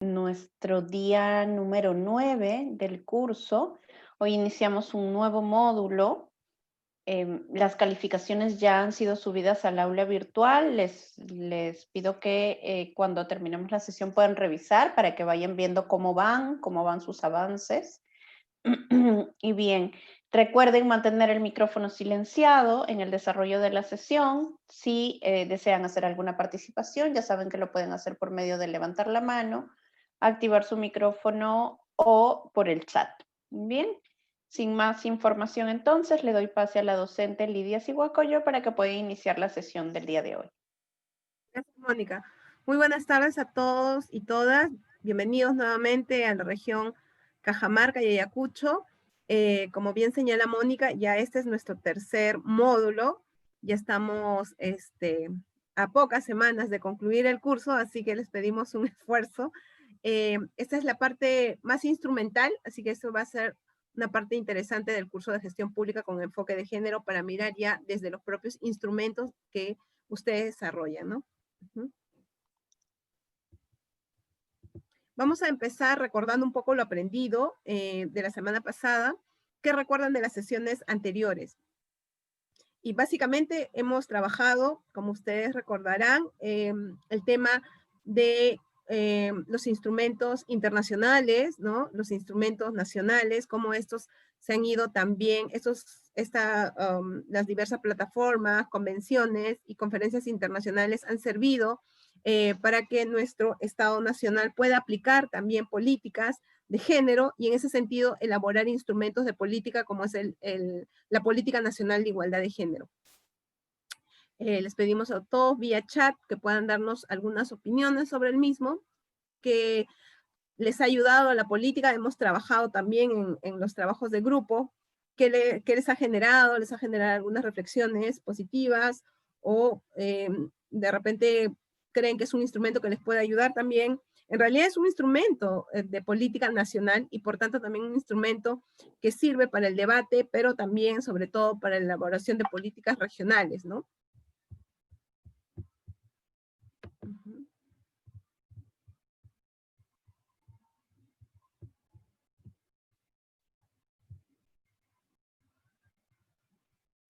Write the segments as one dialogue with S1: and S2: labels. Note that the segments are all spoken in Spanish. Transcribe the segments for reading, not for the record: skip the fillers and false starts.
S1: nuestro día número 9 del curso. Hoy iniciamos un nuevo módulo. Las calificaciones ya han sido subidas al aula virtual. Les pido que cuando terminemos la sesión puedan revisar para que vayan viendo cómo van sus avances. Y bien, recuerden mantener el micrófono silenciado en el desarrollo de la sesión. Si desean hacer alguna participación, ya saben que lo pueden hacer por medio de levantar la mano, activar su micrófono o por el chat. Bien, sin más información entonces, le doy pase a la docente Lidia Siguacoyo para que pueda iniciar la sesión del día de hoy.
S2: Gracias, Mónica. Muy buenas tardes a todos y todas. Bienvenidos nuevamente a la región Cajamarca y Ayacucho. Como bien señala Mónica, ya este es nuestro tercer módulo. Ya estamos a pocas semanas de concluir el curso, así que les pedimos un esfuerzo. Esta es la parte más instrumental, así que esto va a ser una parte interesante del curso de gestión pública con enfoque de género para mirar ya desde los propios instrumentos que ustedes desarrollan, ¿no? Vamos a empezar recordando un poco lo aprendido de la semana pasada. ¿Qué recuerdan de las sesiones anteriores? Y básicamente hemos trabajado, como ustedes recordarán, el tema de los instrumentos internacionales, ¿no? Los instrumentos nacionales, cómo estos se han ido también, las diversas plataformas, convenciones y conferencias internacionales han servido para que nuestro Estado Nacional pueda aplicar también políticas de género y en ese sentido elaborar instrumentos de política como es la Política Nacional de Igualdad de Género. Les pedimos a todos vía chat que puedan darnos algunas opiniones sobre el mismo, que les ha ayudado a la política. Hemos trabajado también en los trabajos de grupo, que les ha generado algunas reflexiones positivas o de repente creen que es un instrumento que les puede ayudar también. En realidad es un instrumento de política nacional y por tanto también un instrumento que sirve para el debate, pero también sobre todo para la elaboración de políticas regionales, ¿no?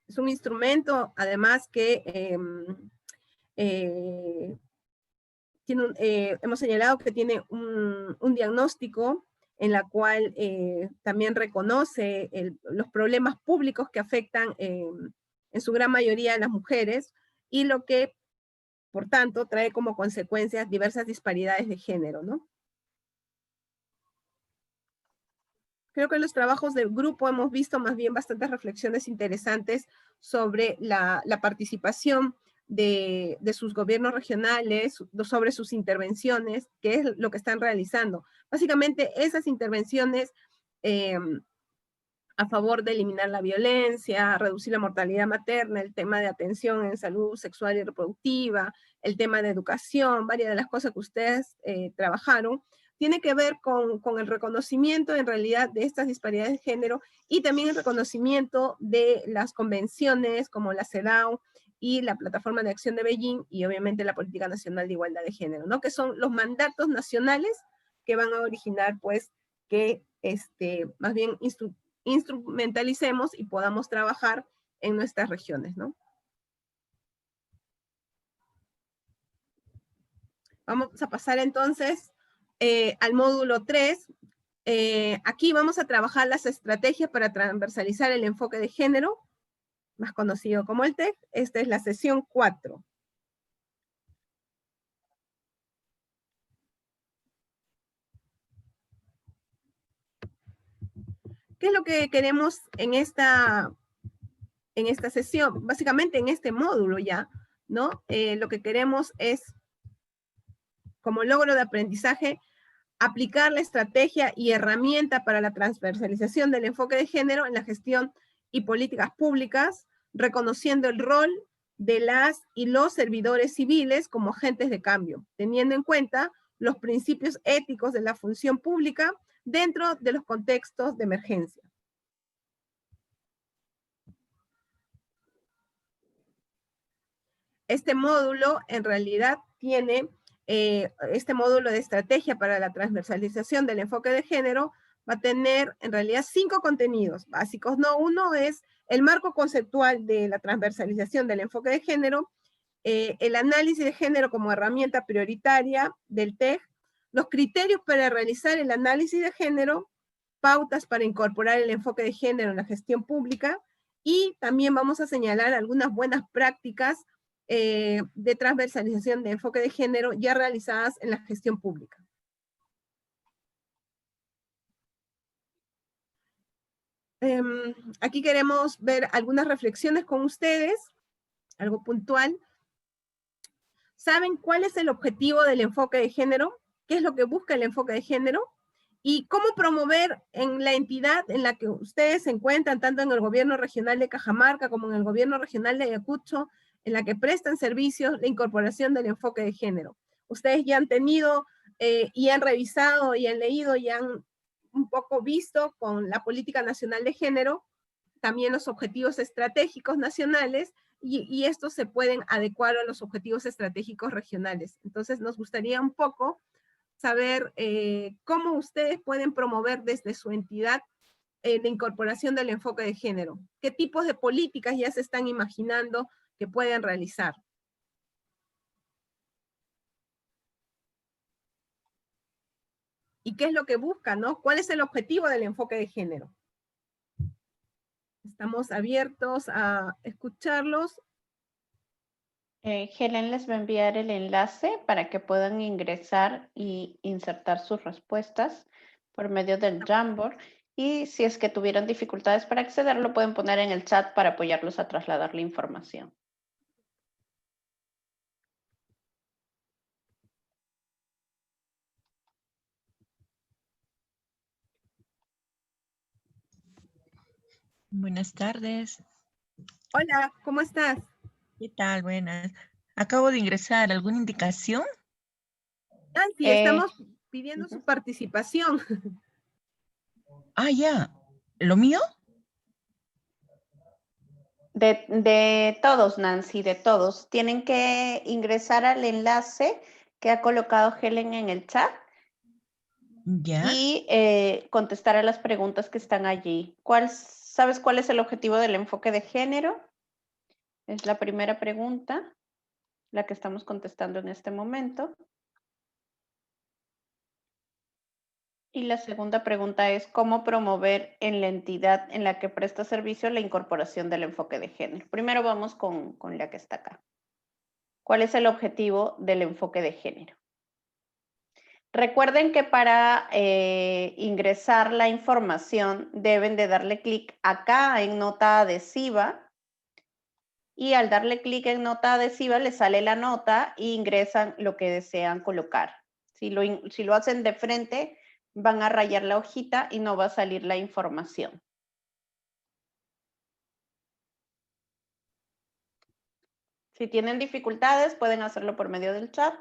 S2: Es un instrumento, además, que hemos señalado que tiene un diagnóstico en la cual también reconoce los problemas públicos que afectan en su gran mayoría a las mujeres y lo que, por tanto, trae como consecuencias diversas disparidades de género, ¿no? Creo que en los trabajos del grupo hemos visto más bien bastantes reflexiones interesantes sobre la participación de sus gobiernos regionales, sobre sus intervenciones, qué es lo que están realizando. Básicamente, esas intervenciones a favor de eliminar la violencia, reducir la mortalidad materna, el tema de atención en salud sexual y reproductiva, el tema de educación, varias de las cosas que ustedes trabajaron, tiene que ver con el reconocimiento en realidad de estas disparidades de género y también el reconocimiento de las convenciones como la CEDAW y la Plataforma de Acción de Beijing y obviamente la Política Nacional de Igualdad de Género, ¿no? Que son los mandatos nacionales que van a originar pues que más bien instrumentalicemos y podamos trabajar en nuestras regiones, ¿no? Vamos a pasar entonces al módulo 3. Aquí vamos a trabajar las estrategias para transversalizar el enfoque de género, más conocido como el TEG. Esta es la sesión 4. ¿Qué es lo que queremos en esta sesión? Básicamente en este módulo ya, ¿no? Lo que queremos es, como logro de aprendizaje, aplicar la estrategia y herramienta para la transversalización del enfoque de género en la gestión y políticas públicas, reconociendo el rol de las y los servidores civiles como agentes de cambio, teniendo en cuenta los principios éticos de la función pública dentro de los contextos de emergencia. Este módulo en realidad tiene este módulo de estrategia para la transversalización del enfoque de género va a tener en realidad 5 contenidos básicos, ¿no? Uno es el marco conceptual de la transversalización del enfoque de género, el análisis de género como herramienta prioritaria del TEG, los criterios para realizar el análisis de género, pautas para incorporar el enfoque de género en la gestión pública, y también vamos a señalar algunas buenas prácticas de transversalización de enfoque de género ya realizadas en la gestión pública. Aquí queremos ver algunas reflexiones con ustedes, algo puntual. ¿Saben cuál es el objetivo del enfoque de género? ¿Qué es lo que busca el enfoque de género? ¿Y cómo promover en la entidad en la que ustedes se encuentran, tanto en el gobierno regional de Cajamarca como en el gobierno regional de Ayacucho, en la que prestan servicios, la incorporación del enfoque de género? Ustedes ya han tenido y han revisado y han leído y han un poco visto con la Política Nacional de Género, también los objetivos estratégicos nacionales, y estos se pueden adecuar a los objetivos estratégicos regionales. Entonces nos gustaría un poco saber cómo ustedes pueden promover desde su entidad la incorporación del enfoque de género. ¿Qué tipos de políticas ya se están imaginando que pueden realizar? ¿Y qué es lo que buscan, no? ¿Cuál es el objetivo del enfoque de género? Estamos abiertos a escucharlos.
S1: Helen les va a enviar el enlace para que puedan ingresar y insertar sus respuestas por medio del Jamboard. Y si es que tuvieran dificultades para acceder, lo pueden poner en el chat para apoyarlos a trasladar la información.
S3: Buenas tardes.
S2: Hola, ¿cómo estás?
S3: ¿Qué tal? Buenas. Acabo de ingresar. ¿Alguna indicación?
S2: Nancy, estamos pidiendo su participación.
S3: Ah, ya. ¿Lo mío?
S1: De todos, Nancy, de todos. Tienen que ingresar al enlace que ha colocado Helen en el chat.
S3: Ya.
S1: Y contestar a las preguntas que están allí. ¿Sabes cuál es el objetivo del enfoque de género? Es la primera pregunta, la que estamos contestando en este momento. Y la segunda pregunta es cómo promover en la entidad en la que presta servicio la incorporación del enfoque de género. Primero vamos con la que está acá. ¿Cuál es el objetivo del enfoque de género? Recuerden que para ingresar la información deben de darle clic acá en nota adhesiva, y al darle clic en nota adhesiva les sale la nota e ingresan lo que desean colocar. Si lo hacen de frente, van a rayar la hojita y no va a salir la información. Si tienen dificultades, pueden hacerlo por medio del chat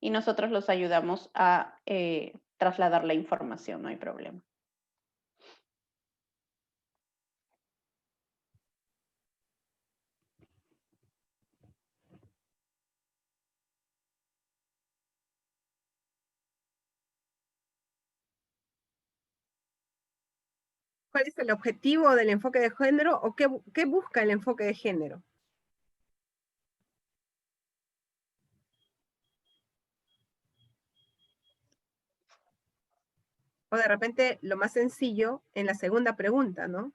S1: y nosotros los ayudamos a trasladar la información, no hay problema.
S2: ¿Cuál es el objetivo del enfoque de género o qué busca el enfoque de género? O de repente lo más sencillo en la segunda pregunta, ¿no?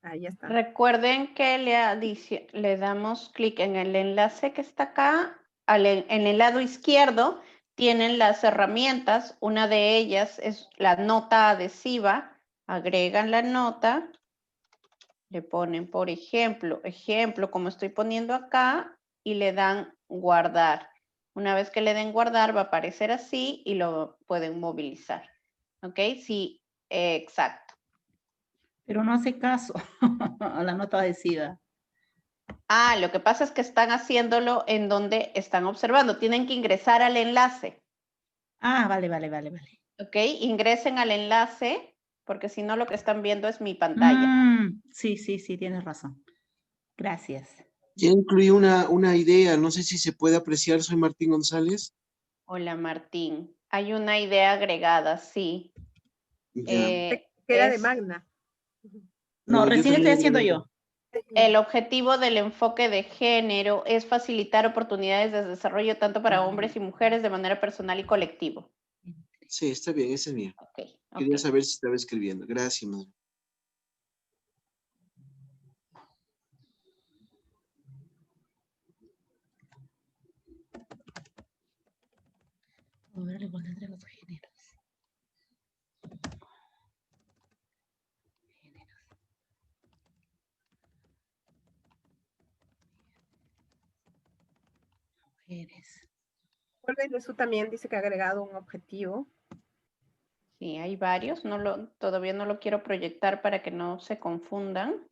S2: Ahí ya está.
S1: Recuerden que le damos clic en el enlace que está acá. En el lado izquierdo tienen las herramientas. Una de ellas es la nota adhesiva. Agregan la nota. Le ponen, por ejemplo, como estoy poniendo acá, y le dan guardar. Una vez que le den guardar, va a aparecer así y lo pueden movilizar. ¿Ok? Sí, exacto.
S4: Pero no hace caso a la nota adhesiva.
S1: Ah, lo que pasa es que están haciéndolo en donde están observando. Tienen que ingresar al enlace.
S4: Ah, vale.
S1: Ok, ingresen al enlace porque si no lo que están viendo es mi pantalla.
S4: Sí, tienes razón. Gracias.
S5: Ya incluí una idea, no sé si se puede apreciar, soy Martín González.
S1: Hola, Martín. Hay una idea agregada, sí.
S5: Ya.
S2: Que era de
S1: Es
S2: Magna.
S4: No,
S5: yo
S4: recién estoy
S5: también
S4: haciendo
S5: lo
S4: yo.
S1: el objetivo del enfoque de género es facilitar oportunidades de desarrollo tanto para hombres y mujeres de manera personal y colectivo.
S5: Sí, está bien, ese es mío.
S1: Ok,
S5: Quería
S1: ok.
S5: saber si estaba escribiendo. Gracias, madre.
S4: Promover la igualdad entre los géneros. Mujeres.
S2: Olga Jesús también dice que ha agregado un objetivo.
S1: Sí, hay varios. Todavía no lo quiero proyectar para que no se confundan.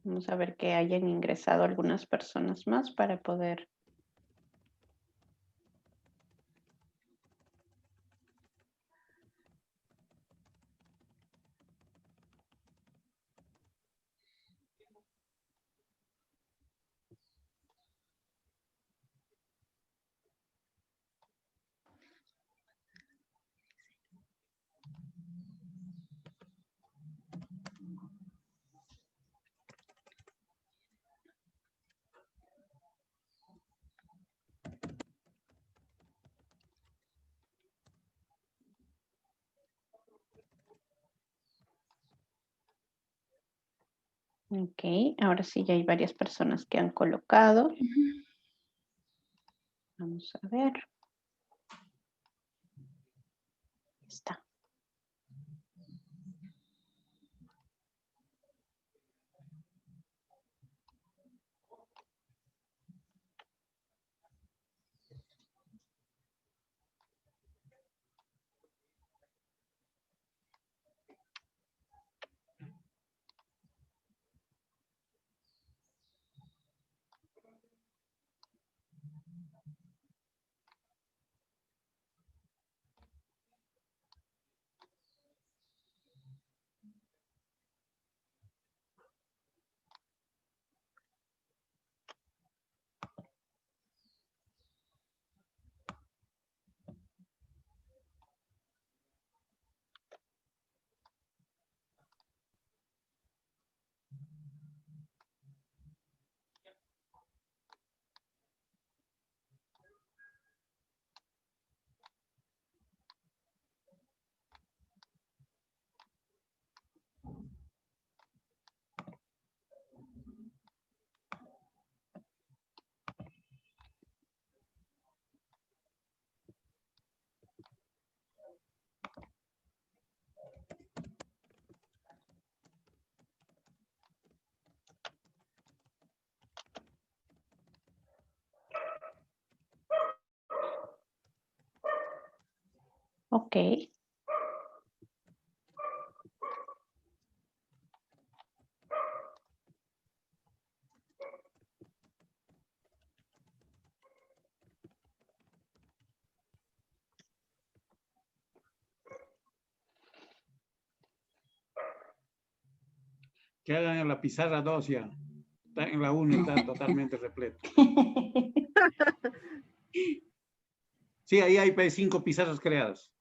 S1: Vamos a ver que hayan ingresado algunas personas más para poder. Ok, ahora sí ya hay varias personas que han colocado. Vamos a ver. Está. Ok.
S6: Que hagan en la pizarra 2 ya. En la 1 está totalmente repleto. Sí, ahí hay 5 pizarras creadas.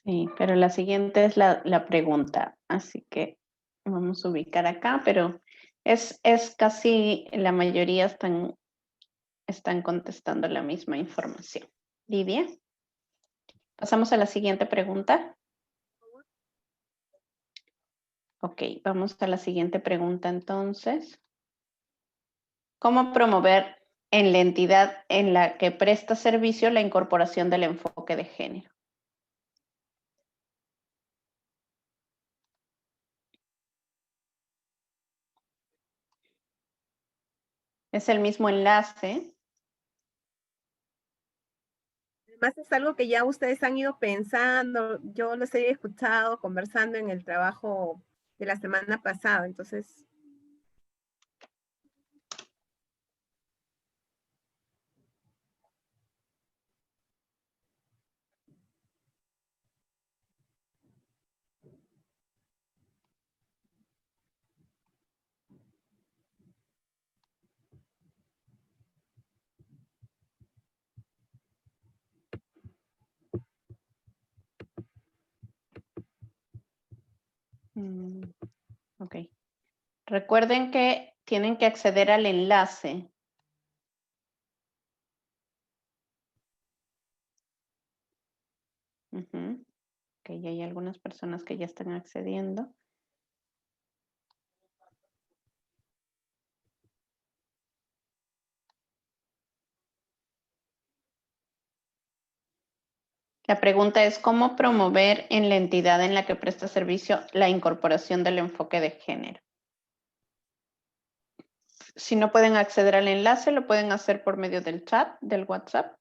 S1: Sí, pero la siguiente es la pregunta. Así que vamos a ubicar acá, pero es casi la mayoría están contestando la misma información. Lidia, pasamos a la siguiente pregunta. Ok, vamos a la siguiente pregunta entonces. ¿Cómo promover en la entidad en la que presta servicio la incorporación del enfoque de género? Es el mismo enlace.
S2: Además es algo que ya ustedes han ido pensando, yo los he escuchado conversando en el trabajo de la semana pasada, entonces
S1: Mm, ok. Recuerden que tienen que acceder al enlace. Ujú. Ok, ya hay algunas personas que ya están accediendo. La pregunta es, ¿cómo promover en la entidad en la que presta servicio la incorporación del enfoque de género? Si no pueden acceder al enlace, lo pueden hacer por medio del chat, del WhatsApp.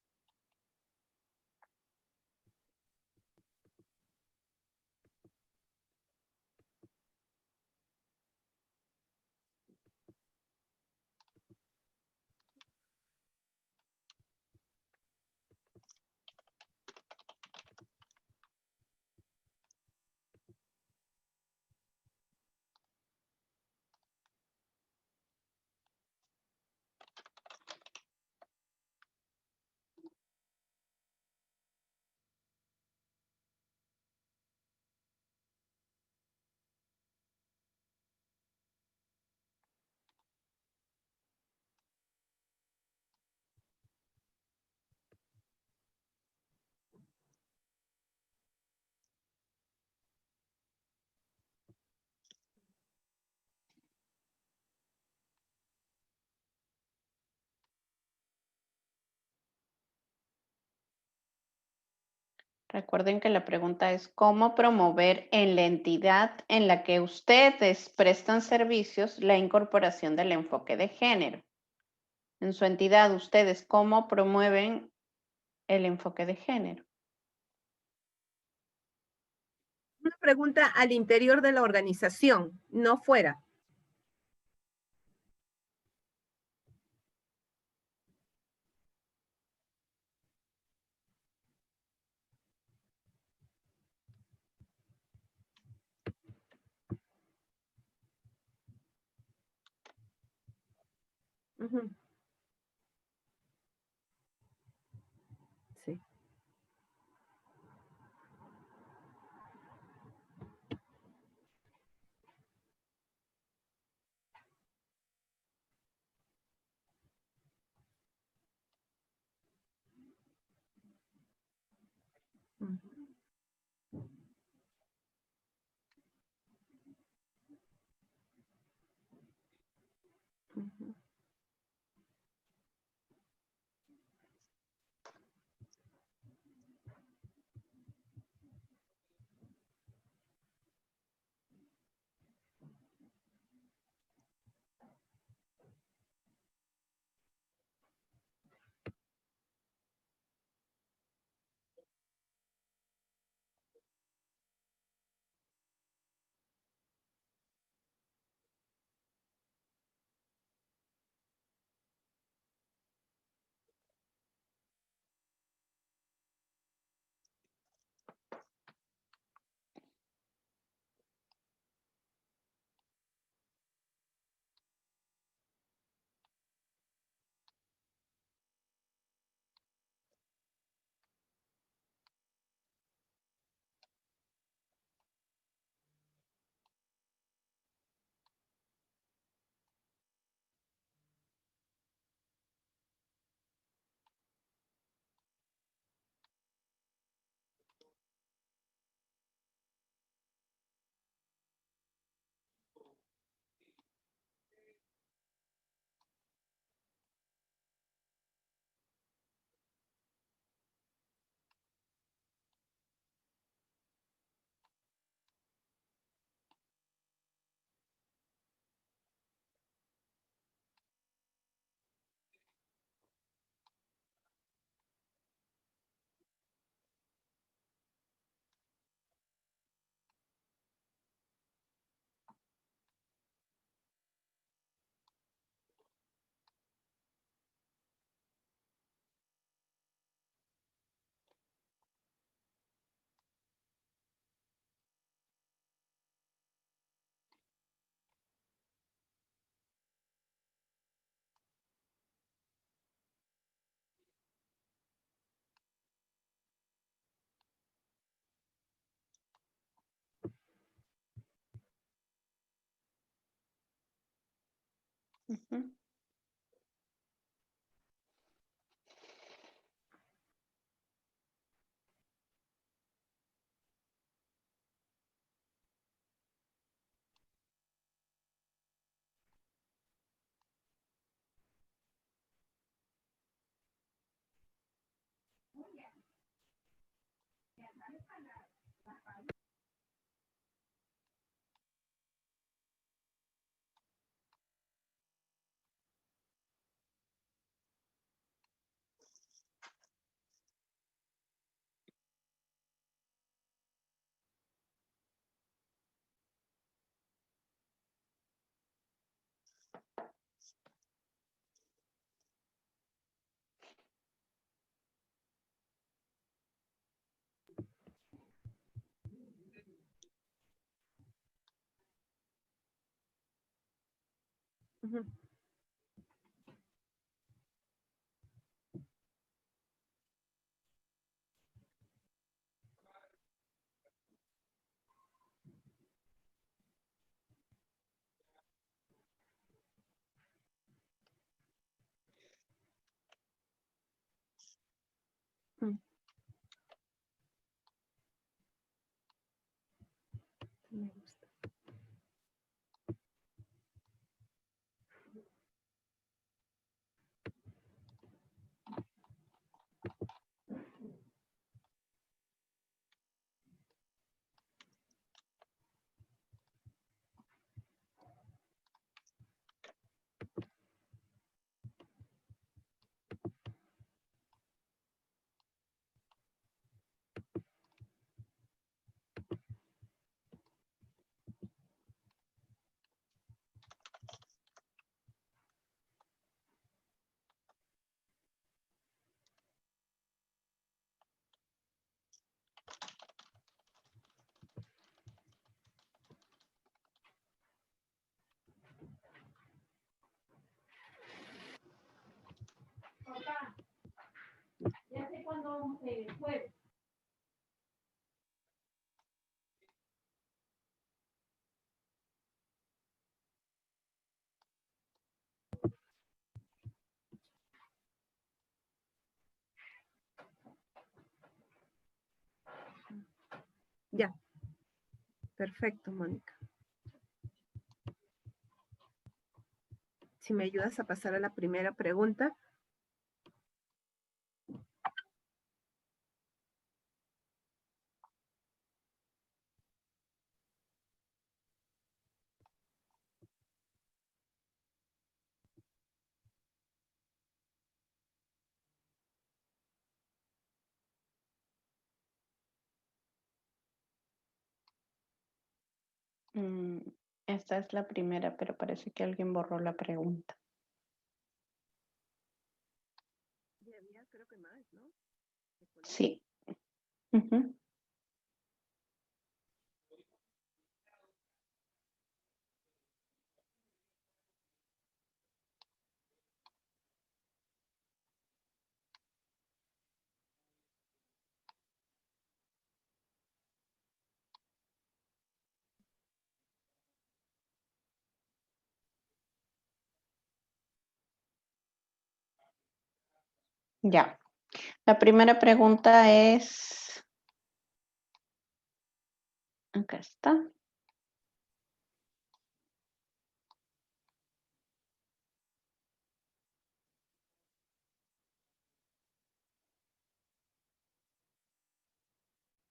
S1: Recuerden que la pregunta es cómo promover en la entidad en la que ustedes prestan servicios la incorporación del enfoque de género. En su entidad, ustedes cómo promueven el enfoque de género.
S2: Una pregunta al interior de la organización, no fuera. Ujú. Sí. Ujú. Ujú.
S1: Ujú.
S2: Ujú. Mm. Me gusta. Ya, perfecto, Mónica. Si me ayudas a pasar a la primera pregunta.
S1: Mm, Esta es la primera, pero parece que alguien borró la pregunta.
S2: Y había, creo que más, ¿no?
S1: Sí. Ujú. Ya. La primera pregunta es, acá está.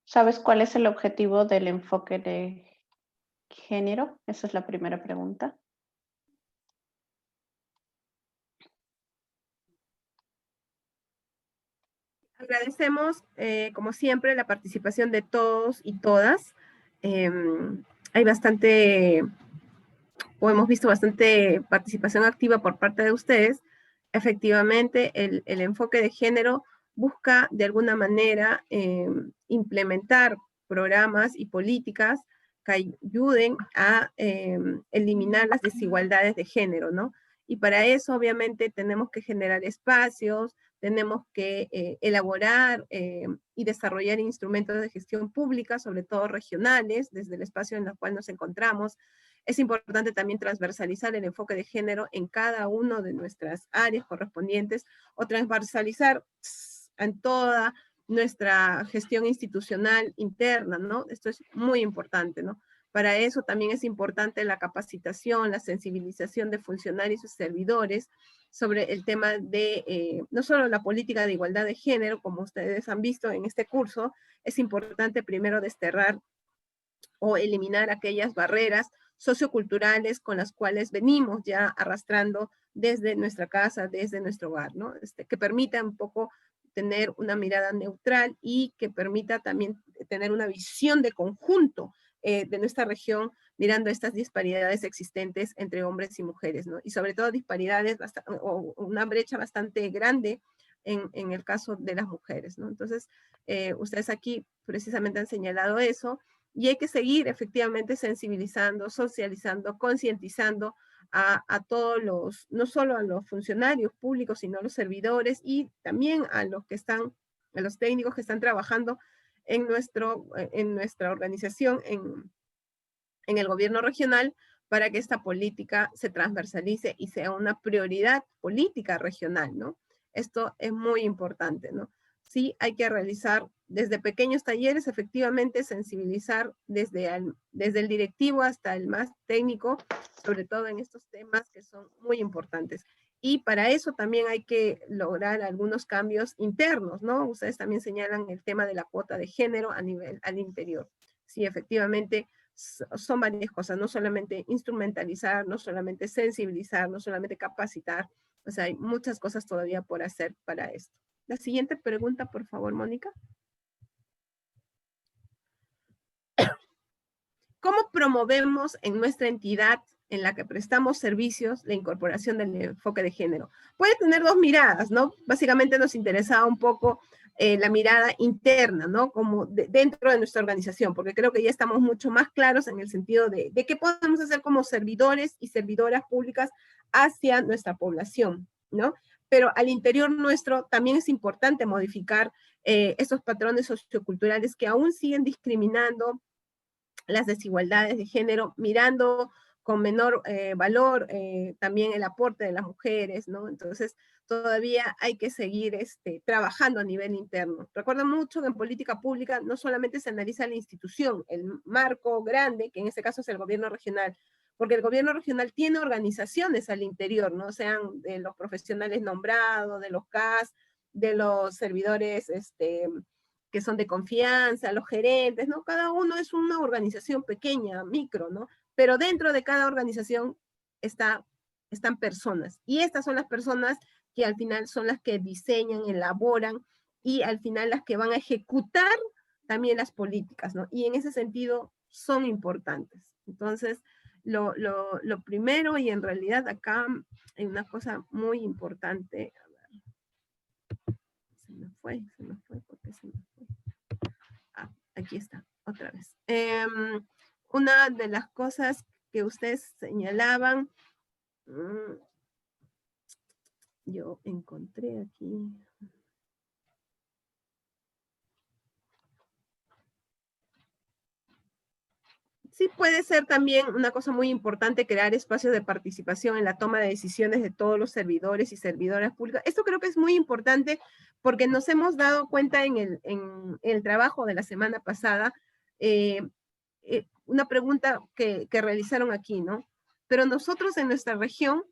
S1: ¿Sabes cuál es el objetivo del enfoque de género? Esa es la primera pregunta.
S2: Agradecemos, como siempre, la participación de todos y todas. Hay bastante, o hemos visto bastante participación activa por parte de ustedes. Efectivamente, el enfoque de género busca de alguna manera implementar programas y políticas que ayuden a eliminar las desigualdades de género, ¿no? Y para eso, obviamente, tenemos que generar espacios, tenemos que elaborar y desarrollar instrumentos de gestión pública, sobre todo regionales, desde el espacio en el cual nos encontramos, Es importante también transversalizar el enfoque de género en cada una de nuestras áreas correspondientes, o transversalizar en toda nuestra gestión institucional interna, ¿no? Esto es muy importante, ¿no? Para eso también es importante la capacitación, la sensibilización de funcionarios y servidores sobre el tema de, no solo la política de igualdad de género, como ustedes han visto en este curso, es importante primero desterrar o eliminar aquellas barreras socioculturales con las cuales venimos ya arrastrando desde nuestra casa, desde nuestro hogar, ¿no? Que permita un poco tener una mirada neutral y que permita también tener una visión de conjunto de nuestra región, mirando estas disparidades existentes entre hombres y mujeres, ¿no? Y sobre todo disparidades, o una brecha bastante grande en el caso de las mujeres, ¿no? Entonces, ustedes aquí precisamente han señalado eso, y hay que seguir efectivamente sensibilizando, socializando, concientizando a todos los, no solo a los funcionarios públicos, sino a los servidores y también a los que están, a los técnicos que están trabajando en nuestra organización, en el gobierno regional, para que esta política se transversalice y sea una prioridad política regional, ¿no? Esto es muy importante, ¿no? Sí, hay que realizar desde pequeños talleres, efectivamente, sensibilizar desde el directivo hasta el más técnico, sobre todo en estos temas que son muy importantes. Y para eso también hay que lograr algunos cambios internos, ¿no? Ustedes también señalan el tema de la cuota de género al interior. Sí, efectivamente, son varias cosas, no solamente instrumentalizar, no solamente sensibilizar, no solamente capacitar, o sea, hay muchas cosas todavía por hacer para esto. La siguiente pregunta, por favor, Mónica. ¿Cómo promovemos en nuestra entidad en la que prestamos servicios la incorporación del enfoque de género? Puede tener dos miradas, ¿no? Básicamente nos interesaba un poco la mirada interna, ¿no? Como dentro de nuestra organización, porque creo que ya estamos mucho más claros en el sentido de qué podemos hacer como servidores y servidoras públicas hacia nuestra población, ¿no? Pero al interior nuestro también es importante modificar estos patrones socioculturales que aún siguen discriminando las desigualdades de género, mirando con menor valor también el aporte de las mujeres, ¿no? Entonces, todavía hay que seguir trabajando a nivel interno. Recuerda mucho que en política pública no solamente se analiza la institución, el marco grande, que en este caso es el gobierno regional, porque el gobierno regional tiene organizaciones al interior, ¿no? Sean de los profesionales nombrados, de los CAS, de los servidores que son de confianza, los gerentes, ¿no? Cada uno es una organización pequeña, micro, ¿no? Pero dentro de cada organización están personas. Y estas son las personas que al final son las que diseñan, elaboran y al final las que van a ejecutar también las políticas, ¿no? Y en ese sentido son importantes. Entonces, lo primero, y en realidad acá hay una cosa muy importante. A ver. Se me fue, porque se me fue. Ah, aquí está, otra vez. Una de las cosas que ustedes señalaban, yo encontré aquí. Sí, puede ser también una cosa muy importante crear espacios de participación en la toma de decisiones de todos los servidores y servidoras públicas. Esto creo que es muy importante porque nos hemos dado cuenta en el trabajo de la semana pasada, una pregunta que realizaron aquí, ¿no? Pero nosotros en nuestra región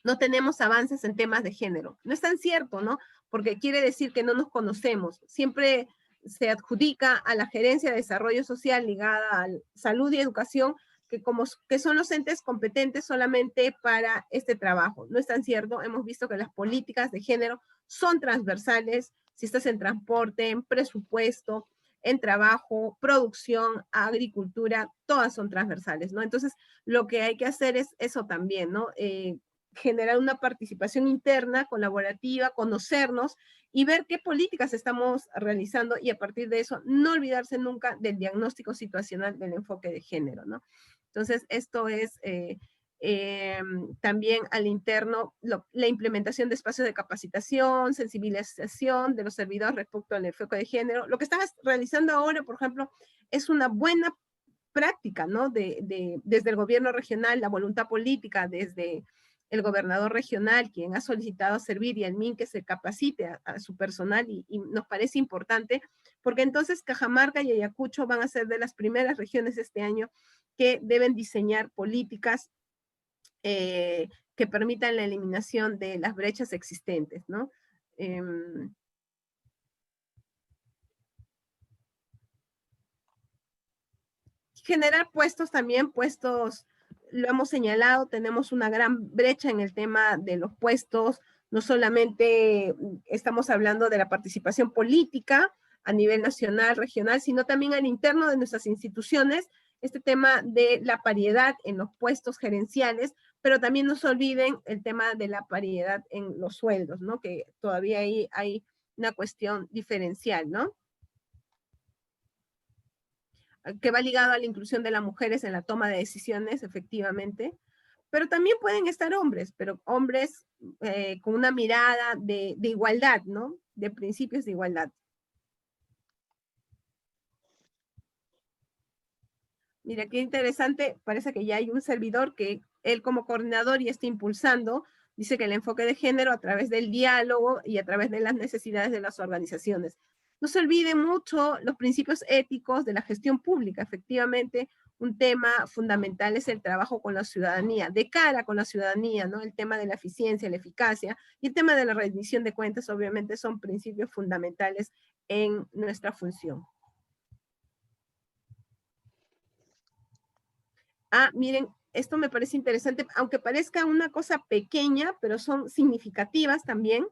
S2: no tenemos avances en temas de género. No es tan cierto, ¿no? Porque quiere decir que no nos conocemos. Siempre se adjudica a la Gerencia de Desarrollo Social ligada a Salud y Educación, que son los entes competentes solamente para este trabajo. No es tan cierto, hemos visto que las políticas de género son transversales, si estás en transporte, en presupuesto, en trabajo, producción, agricultura, todas son transversales, ¿no? Entonces, lo que hay que hacer es eso también, ¿no? Generar una participación interna, colaborativa, conocernos y ver qué políticas estamos realizando y a partir de eso no olvidarse nunca del diagnóstico situacional del enfoque de género, ¿no? Entonces, esto es también al interno la implementación de espacios de capacitación, sensibilización de los servidores respecto al enfoque de género. Lo que estás realizando ahora, por ejemplo, es una buena práctica, ¿no? Desde el gobierno regional, la voluntad política, desde el gobernador regional, quien ha solicitado servir, y el MIN que se capacite a su personal, y nos parece importante, porque entonces Cajamarca y Ayacucho van a ser de las primeras regiones este año que deben diseñar políticas que permitan la eliminación de las brechas existentes, ¿no? Generar puestos también, puestos, lo hemos señalado, tenemos una gran brecha en el tema de los puestos, no solamente estamos hablando de la participación política a nivel nacional, regional, sino también al interno de nuestras instituciones, este tema de la paridad en los puestos gerenciales, pero también no se olviden el tema de la paridad en los sueldos, ¿no? Que todavía ahí hay una cuestión diferencial, ¿no? Que va ligado a la inclusión de las mujeres en la toma de decisiones, efectivamente, pero también pueden estar hombres, pero hombres con una mirada de igualdad, ¿no? De principios de igualdad. Mira, qué interesante, parece que ya hay un servidor que él como coordinador ya está impulsando, dice que el enfoque de género a través del diálogo y a través de las necesidades de las organizaciones. No se olvide mucho los principios éticos de la gestión pública. Efectivamente, un tema fundamental es el trabajo con la ciudadanía, de cara con la ciudadanía, ¿no? El tema de la eficiencia, la eficacia, y el tema de la rendición de cuentas, obviamente, son principios fundamentales en nuestra función. Miren, esto me parece interesante, aunque parezca una cosa pequeña, pero son significativas también,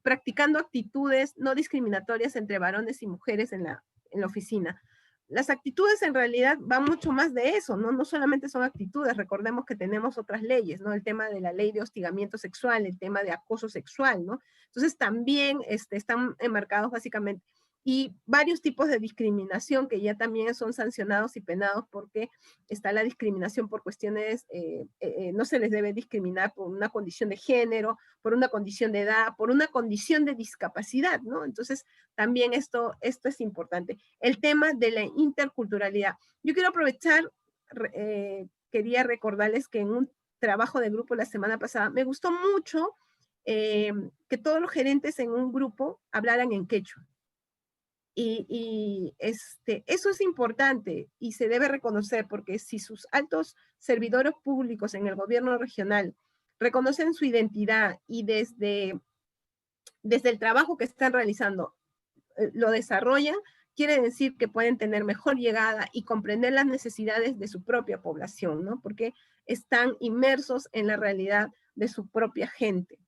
S2: practicando actitudes no discriminatorias entre varones y mujeres en la oficina. Las actitudes en realidad van mucho más de eso, ¿no? No solamente son actitudes, recordemos que tenemos otras leyes, ¿no? El tema de la ley de hostigamiento sexual, el tema de acoso sexual, ¿no? Entonces también están enmarcados básicamente, y varios tipos de discriminación que ya también son sancionados y penados, porque está la discriminación por cuestiones, no se les debe discriminar por una condición de género, por una condición de edad, por una condición de discapacidad, ¿no? Entonces, también esto es importante. El tema de la interculturalidad. Yo quiero aprovechar, quería recordarles que en un trabajo de grupo la semana pasada, me gustó mucho que todos los gerentes en un grupo hablaran en quechua. Y eso es importante y se debe reconocer, porque si sus altos servidores públicos en el gobierno regional reconocen su identidad y desde el trabajo que están realizando lo desarrollan, quiere decir que pueden tener mejor llegada y comprender las necesidades de su propia población, ¿no? Porque están inmersos en la realidad de su propia gente.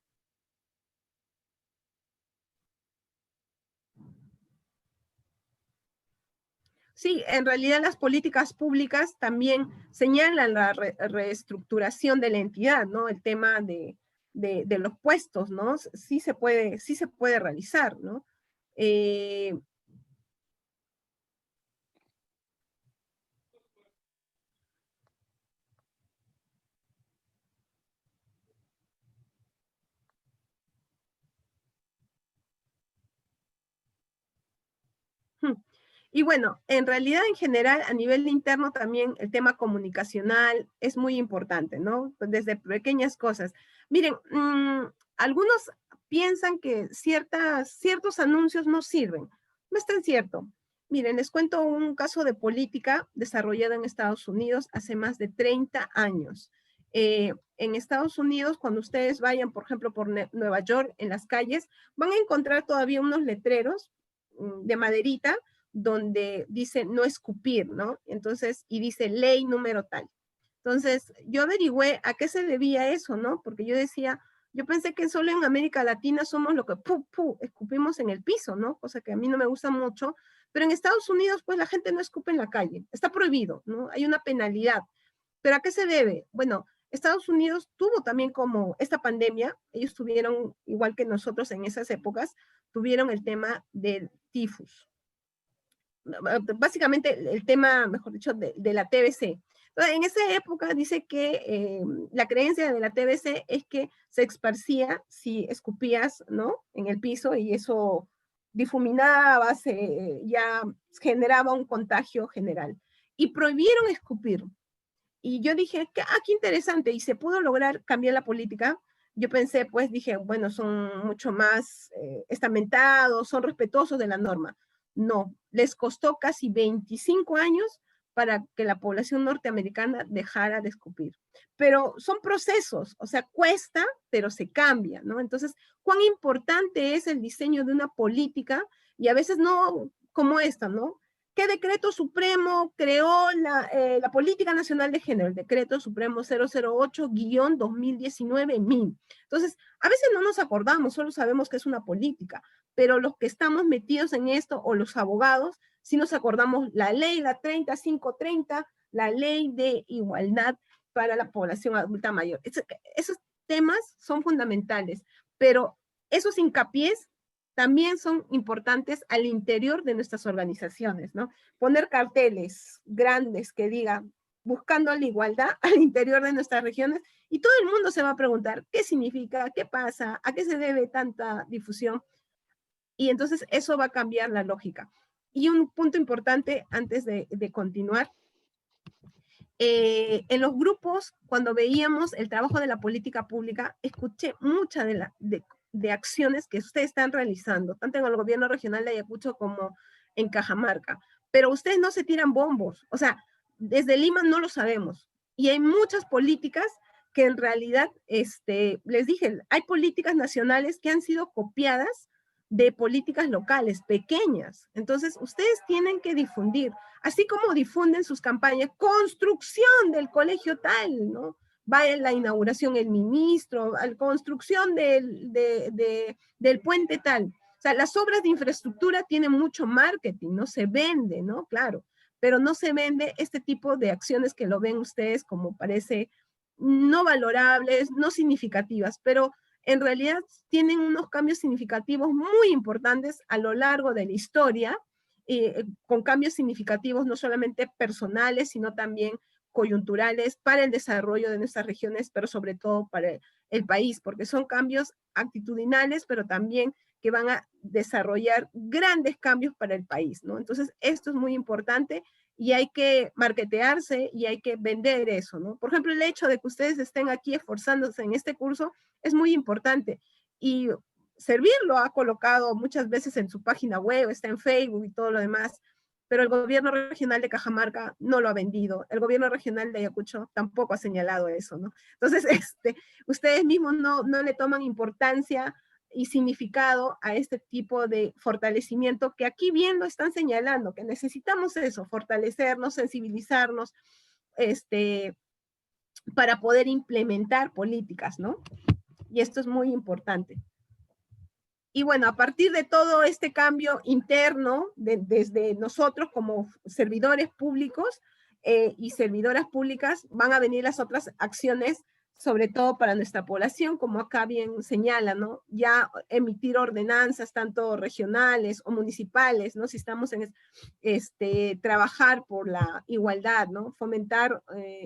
S2: Sí, en realidad las políticas públicas también señalan la reestructuración de la entidad, ¿no? El tema de los puestos, ¿no? Sí se puede realizar, ¿no? Y bueno, en realidad en general a nivel interno también el tema comunicacional es muy importante, ¿no? Desde pequeñas cosas. Miren, algunos piensan que ciertos anuncios no sirven. No es tan cierto. Miren, les cuento un caso de política desarrollado en Estados Unidos hace más de 30 años. En Estados Unidos, cuando ustedes vayan, por ejemplo, por Nueva York, en las calles, van a encontrar todavía unos letreros de maderita donde dice no escupir, ¿no? Entonces, y dice ley número tal. Entonces, yo averigüé a qué se debía eso, ¿no? Porque yo decía, yo pensé que solo en América Latina somos lo que escupimos en el piso, ¿no? Cosa que a mí no me gusta mucho, pero en Estados Unidos, pues la gente no escupe en la calle, está prohibido, ¿no? Hay una penalidad. ¿Pero a qué se debe? Bueno, Estados Unidos tuvo también como esta pandemia, ellos tuvieron, igual que nosotros en esas épocas, tuvieron el tema del tifus. Básicamente el tema, mejor dicho, de la TBC. Entonces, en esa época dice que la creencia de la TBC es que se esparcía si escupías, ¿no? En el piso, y eso difuminaba, ya generaba un contagio general. y prohibieron escupir. Y yo dije, qué interesante, y se pudo lograr cambiar la política. Yo pensé, pues dije, bueno, son mucho más estamentados, son respetuosos de la norma. No, les costó casi 25 años para que la población norteamericana dejara de escupir. Pero son procesos, o sea, cuesta, pero se cambia, ¿no? Entonces, cuán importante es el diseño de una política, y a veces no como esta, ¿no? ¿Qué decreto supremo creó la Política Nacional de Género? El decreto supremo 008-2019-MIN. Entonces, a veces no nos acordamos, solo sabemos que es una política, pero los que estamos metidos en esto, o los abogados, sí nos acordamos la ley, la 3530, la ley de igualdad para la población adulta mayor. Esos temas son fundamentales, pero esos hincapiés también son importantes al interior de nuestras organizaciones, ¿no? Poner carteles grandes que digan, buscando la igualdad al interior de nuestras regiones, y todo el mundo se va a preguntar, ¿qué significa? ¿Qué pasa? ¿A qué se debe tanta difusión? Y entonces eso va a cambiar la lógica. Y un punto importante antes de continuar, en los grupos, cuando veíamos el trabajo de la política pública, escuché muchas de acciones que ustedes están realizando, tanto en el gobierno regional de Ayacucho como en Cajamarca. Pero ustedes no se tiran bombos, o sea, desde Lima no lo sabemos. Y hay muchas políticas que en realidad, les dije, hay políticas nacionales que han sido copiadas de políticas locales, pequeñas. Entonces, ustedes tienen que difundir, así como difunden sus campañas, construcción del colegio tal, ¿no? Va en la inauguración el ministro, la construcción del puente tal. O sea, las obras de infraestructura tienen mucho marketing, ¿no? Se vende, ¿no? Claro, pero no se vende este tipo de acciones que lo ven ustedes como parece no valorables, no significativas, pero en realidad tienen unos cambios significativos muy importantes a lo largo de la historia, con cambios significativos no solamente personales, sino también coyunturales para el desarrollo de nuestras regiones, pero sobre todo para el país, porque son cambios actitudinales, pero también que van a desarrollar grandes cambios para el país, ¿no? Entonces, esto es muy importante y hay que marketearse y hay que vender eso, ¿no? Por ejemplo, el hecho de que ustedes estén aquí esforzándose en este curso es muy importante, y Servir lo ha colocado muchas veces en su página web, está en Facebook y todo lo demás, pero el gobierno regional de Cajamarca no lo ha vendido, el gobierno regional de Ayacucho tampoco ha señalado eso, ¿no? Entonces, ustedes mismos no le toman importancia y significado a este tipo de fortalecimiento que aquí bien lo están señalando, que necesitamos eso, fortalecernos, sensibilizarnos, para poder implementar políticas, ¿no? Y esto es muy importante. Y bueno, a partir de todo este cambio interno, desde nosotros como servidores públicos y servidoras públicas, van a venir las otras acciones, sobre todo para nuestra población, como acá bien señala, ¿no? Ya emitir ordenanzas, tanto regionales o municipales, ¿no? Si estamos en trabajar por la igualdad, ¿no? Fomentar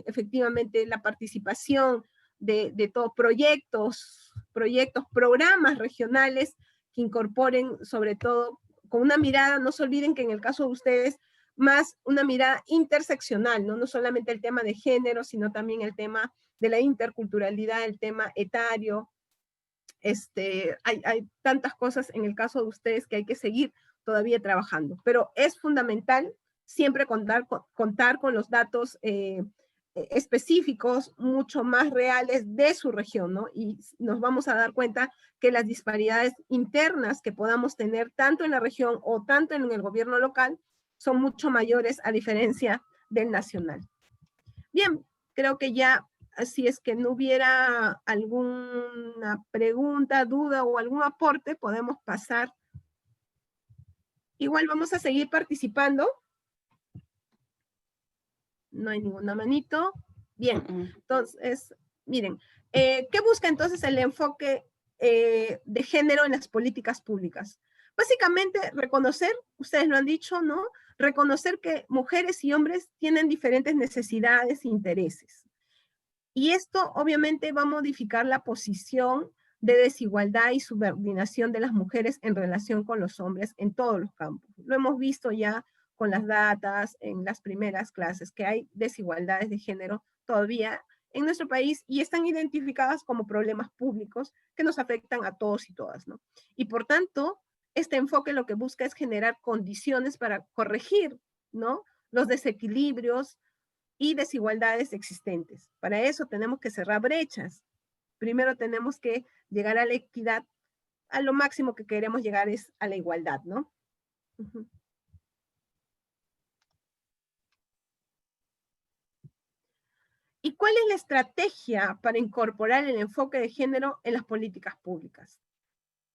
S2: efectivamente la participación de todos proyectos, programas regionales que incorporen sobre todo con una mirada, no se olviden que en el caso de ustedes, más una mirada interseccional, ¿no? No solamente el tema de género, sino también el tema de la interculturalidad, el tema etario. Hay tantas cosas en el caso de ustedes que hay que seguir todavía trabajando, pero es fundamental siempre contar con los datos específicos, mucho más reales de su región, ¿no? Y nos vamos a dar cuenta que las disparidades internas que podamos tener tanto en la región o tanto en el gobierno local son mucho mayores a diferencia del nacional. Bien, creo que ya, si es que no hubiera alguna pregunta, duda o algún aporte, podemos pasar. Igual vamos a seguir participando. No hay ninguna manito. Bien, entonces, miren, ¿qué busca entonces el enfoque de género en las políticas públicas? Básicamente, reconocer, ustedes lo han dicho, ¿no? Reconocer que mujeres y hombres tienen diferentes necesidades e intereses. Y esto obviamente va a modificar la posición de desigualdad y subordinación de las mujeres en relación con los hombres en todos los campos. Lo hemos visto ya con las datas en las primeras clases, que hay desigualdades de género todavía en nuestro país y están identificadas como problemas públicos que nos afectan a todos y todas, ¿no? Y por tanto, este enfoque lo que busca es generar condiciones para corregir, ¿no?, los desequilibrios y desigualdades existentes. Para eso tenemos que cerrar brechas. Primero tenemos que llegar a la equidad. A lo máximo que queremos llegar es a la igualdad, ¿no? Uh-huh. ¿Y cuál es la estrategia para incorporar el enfoque de género en las políticas públicas?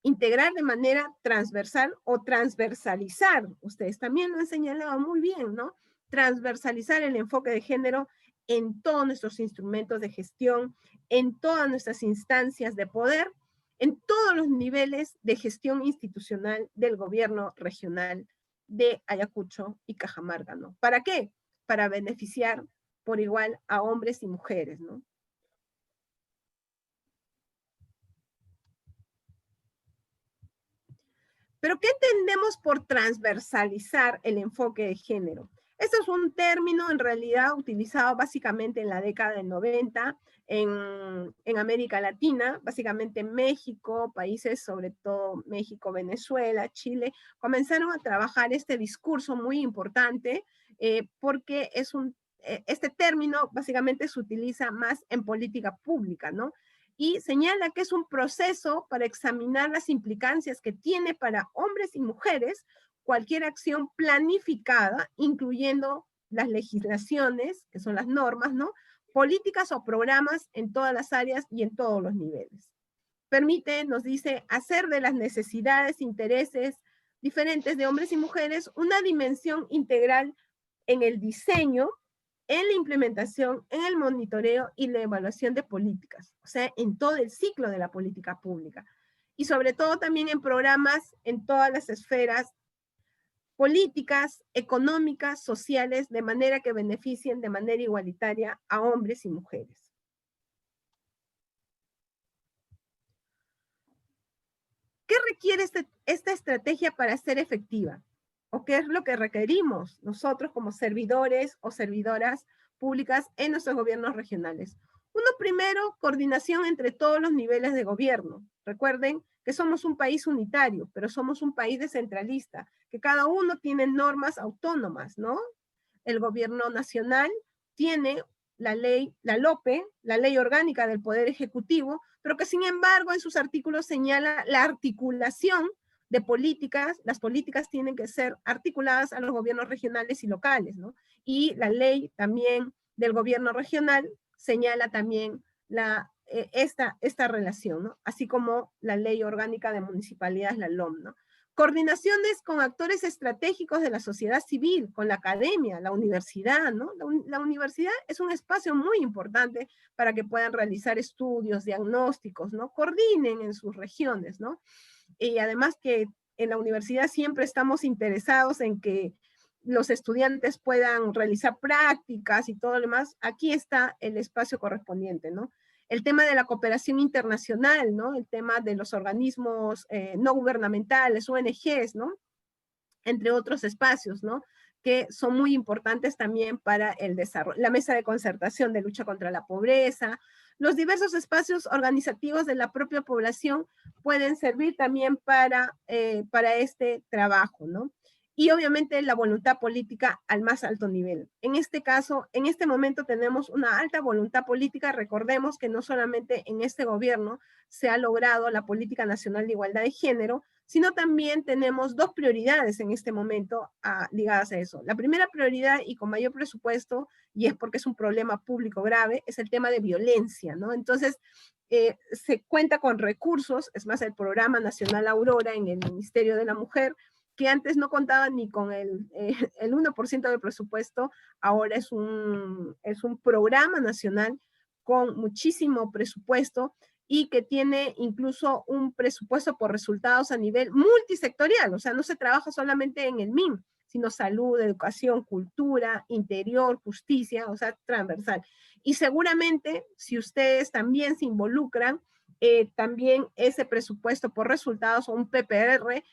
S2: Integrar de manera transversal o transversalizar. Ustedes también lo han señalado muy bien, ¿no? Transversalizar el enfoque de género en todos nuestros instrumentos de gestión, en todas nuestras instancias de poder, en todos los niveles de gestión institucional del gobierno regional de Ayacucho y Cajamarca, ¿no? ¿Para qué? Para beneficiar por igual a hombres y mujeres, ¿no? Pero ¿qué entendemos por transversalizar el enfoque de género? Este es un término en realidad utilizado básicamente en la década del 90 en América Latina, básicamente en México, países sobre todo México, Venezuela, Chile, comenzaron a trabajar este discurso muy importante porque este término básicamente se utiliza más en política pública, ¿no? Y señala que es un proceso para examinar las implicancias que tiene para hombres y mujeres cualquier acción planificada, incluyendo las legislaciones, que son las normas, ¿no?, políticas o programas en todas las áreas y en todos los niveles. Permite, nos dice, hacer de las necesidades, intereses diferentes de hombres y mujeres una dimensión integral en el diseño, en la implementación, en el monitoreo y la evaluación de políticas, o sea, en todo el ciclo de la política pública. Y sobre todo también en programas en todas las esferas políticas, económicas, sociales, de manera que beneficien de manera igualitaria a hombres y mujeres. ¿Qué requiere esta estrategia para ser efectiva? ¿O qué es lo que requerimos nosotros como servidores o servidoras públicas en nuestros gobiernos regionales? Uno, primero, coordinación entre todos los niveles de gobierno. Recuerden que somos un país unitario, pero somos un país descentralista, que cada uno tiene normas autónomas, ¿no? El gobierno nacional tiene la ley, la LOPE, la Ley Orgánica del Poder Ejecutivo, pero que sin embargo en sus artículos señala la articulación de políticas. Las políticas tienen que ser articuladas a los gobiernos regionales y locales, ¿no? Y la ley también del gobierno regional señala también esta relación, ¿no? Así como la Ley Orgánica de Municipalidades, la LOM, ¿no? Coordinaciones con actores estratégicos de la sociedad civil, con la academia, la universidad, ¿no? La universidad es un espacio muy importante para que puedan realizar estudios, diagnósticos, ¿no? Coordinen en sus regiones, ¿no? Y además que en la universidad siempre estamos interesados en que los estudiantes puedan realizar prácticas y todo lo demás. Aquí está el espacio correspondiente, ¿no? El tema de la cooperación internacional, ¿no? El tema de los organismos no gubernamentales, ONGs, ¿no? Entre otros espacios, ¿no? Que son muy importantes también para el desarrollo. La mesa de concertación de lucha contra la pobreza, los diversos espacios organizativos de la propia población pueden servir también para este trabajo, ¿no? Y obviamente la voluntad política al más alto nivel. En este caso, en este momento tenemos una alta voluntad política. Recordemos que no solamente en este gobierno se ha logrado la Política Nacional de Igualdad de Género, sino también tenemos dos prioridades en este momento ligadas a eso. La primera prioridad, y con mayor presupuesto, y es porque es un problema público grave, es el tema de violencia, ¿no? Entonces, se cuenta con recursos, es más, el Programa Nacional Aurora en el Ministerio de la Mujer, que antes no contaba ni con el 1% del presupuesto, ahora es un programa nacional con muchísimo presupuesto y que tiene incluso un presupuesto por resultados a nivel multisectorial, o sea, no se trabaja solamente en el MIM, sino salud, educación, cultura, interior, justicia, o sea, transversal. Y seguramente, si ustedes también se involucran, también ese presupuesto por resultados o un PPR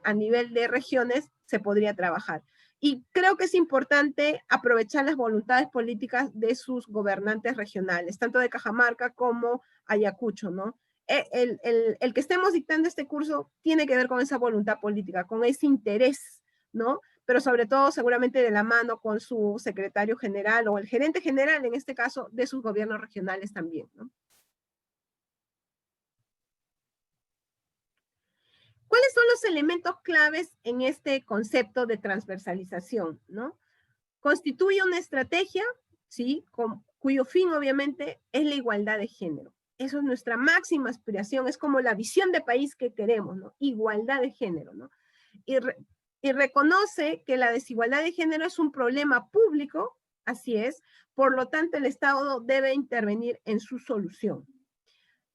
S2: a nivel de regiones se podría trabajar. Y creo que es importante aprovechar las voluntades políticas de sus gobernantes regionales, tanto de Cajamarca como Ayacucho, ¿no? El que estemos dictando este curso tiene que ver con esa voluntad política, con ese interés, ¿no? Pero sobre todo seguramente de la mano con su secretario general o el gerente general, en este caso, de sus gobiernos regionales también, ¿no? ¿Cuáles son los elementos claves en este concepto de transversalización, ¿no? Constituye una estrategia, ¿sí? Cuyo fin obviamente es la igualdad de género. Eso es nuestra máxima aspiración, es como la visión de país que queremos, ¿no? Igualdad de género, ¿no? Y reconoce que la desigualdad de género es un problema público, así es, por lo tanto el Estado debe intervenir en su solución.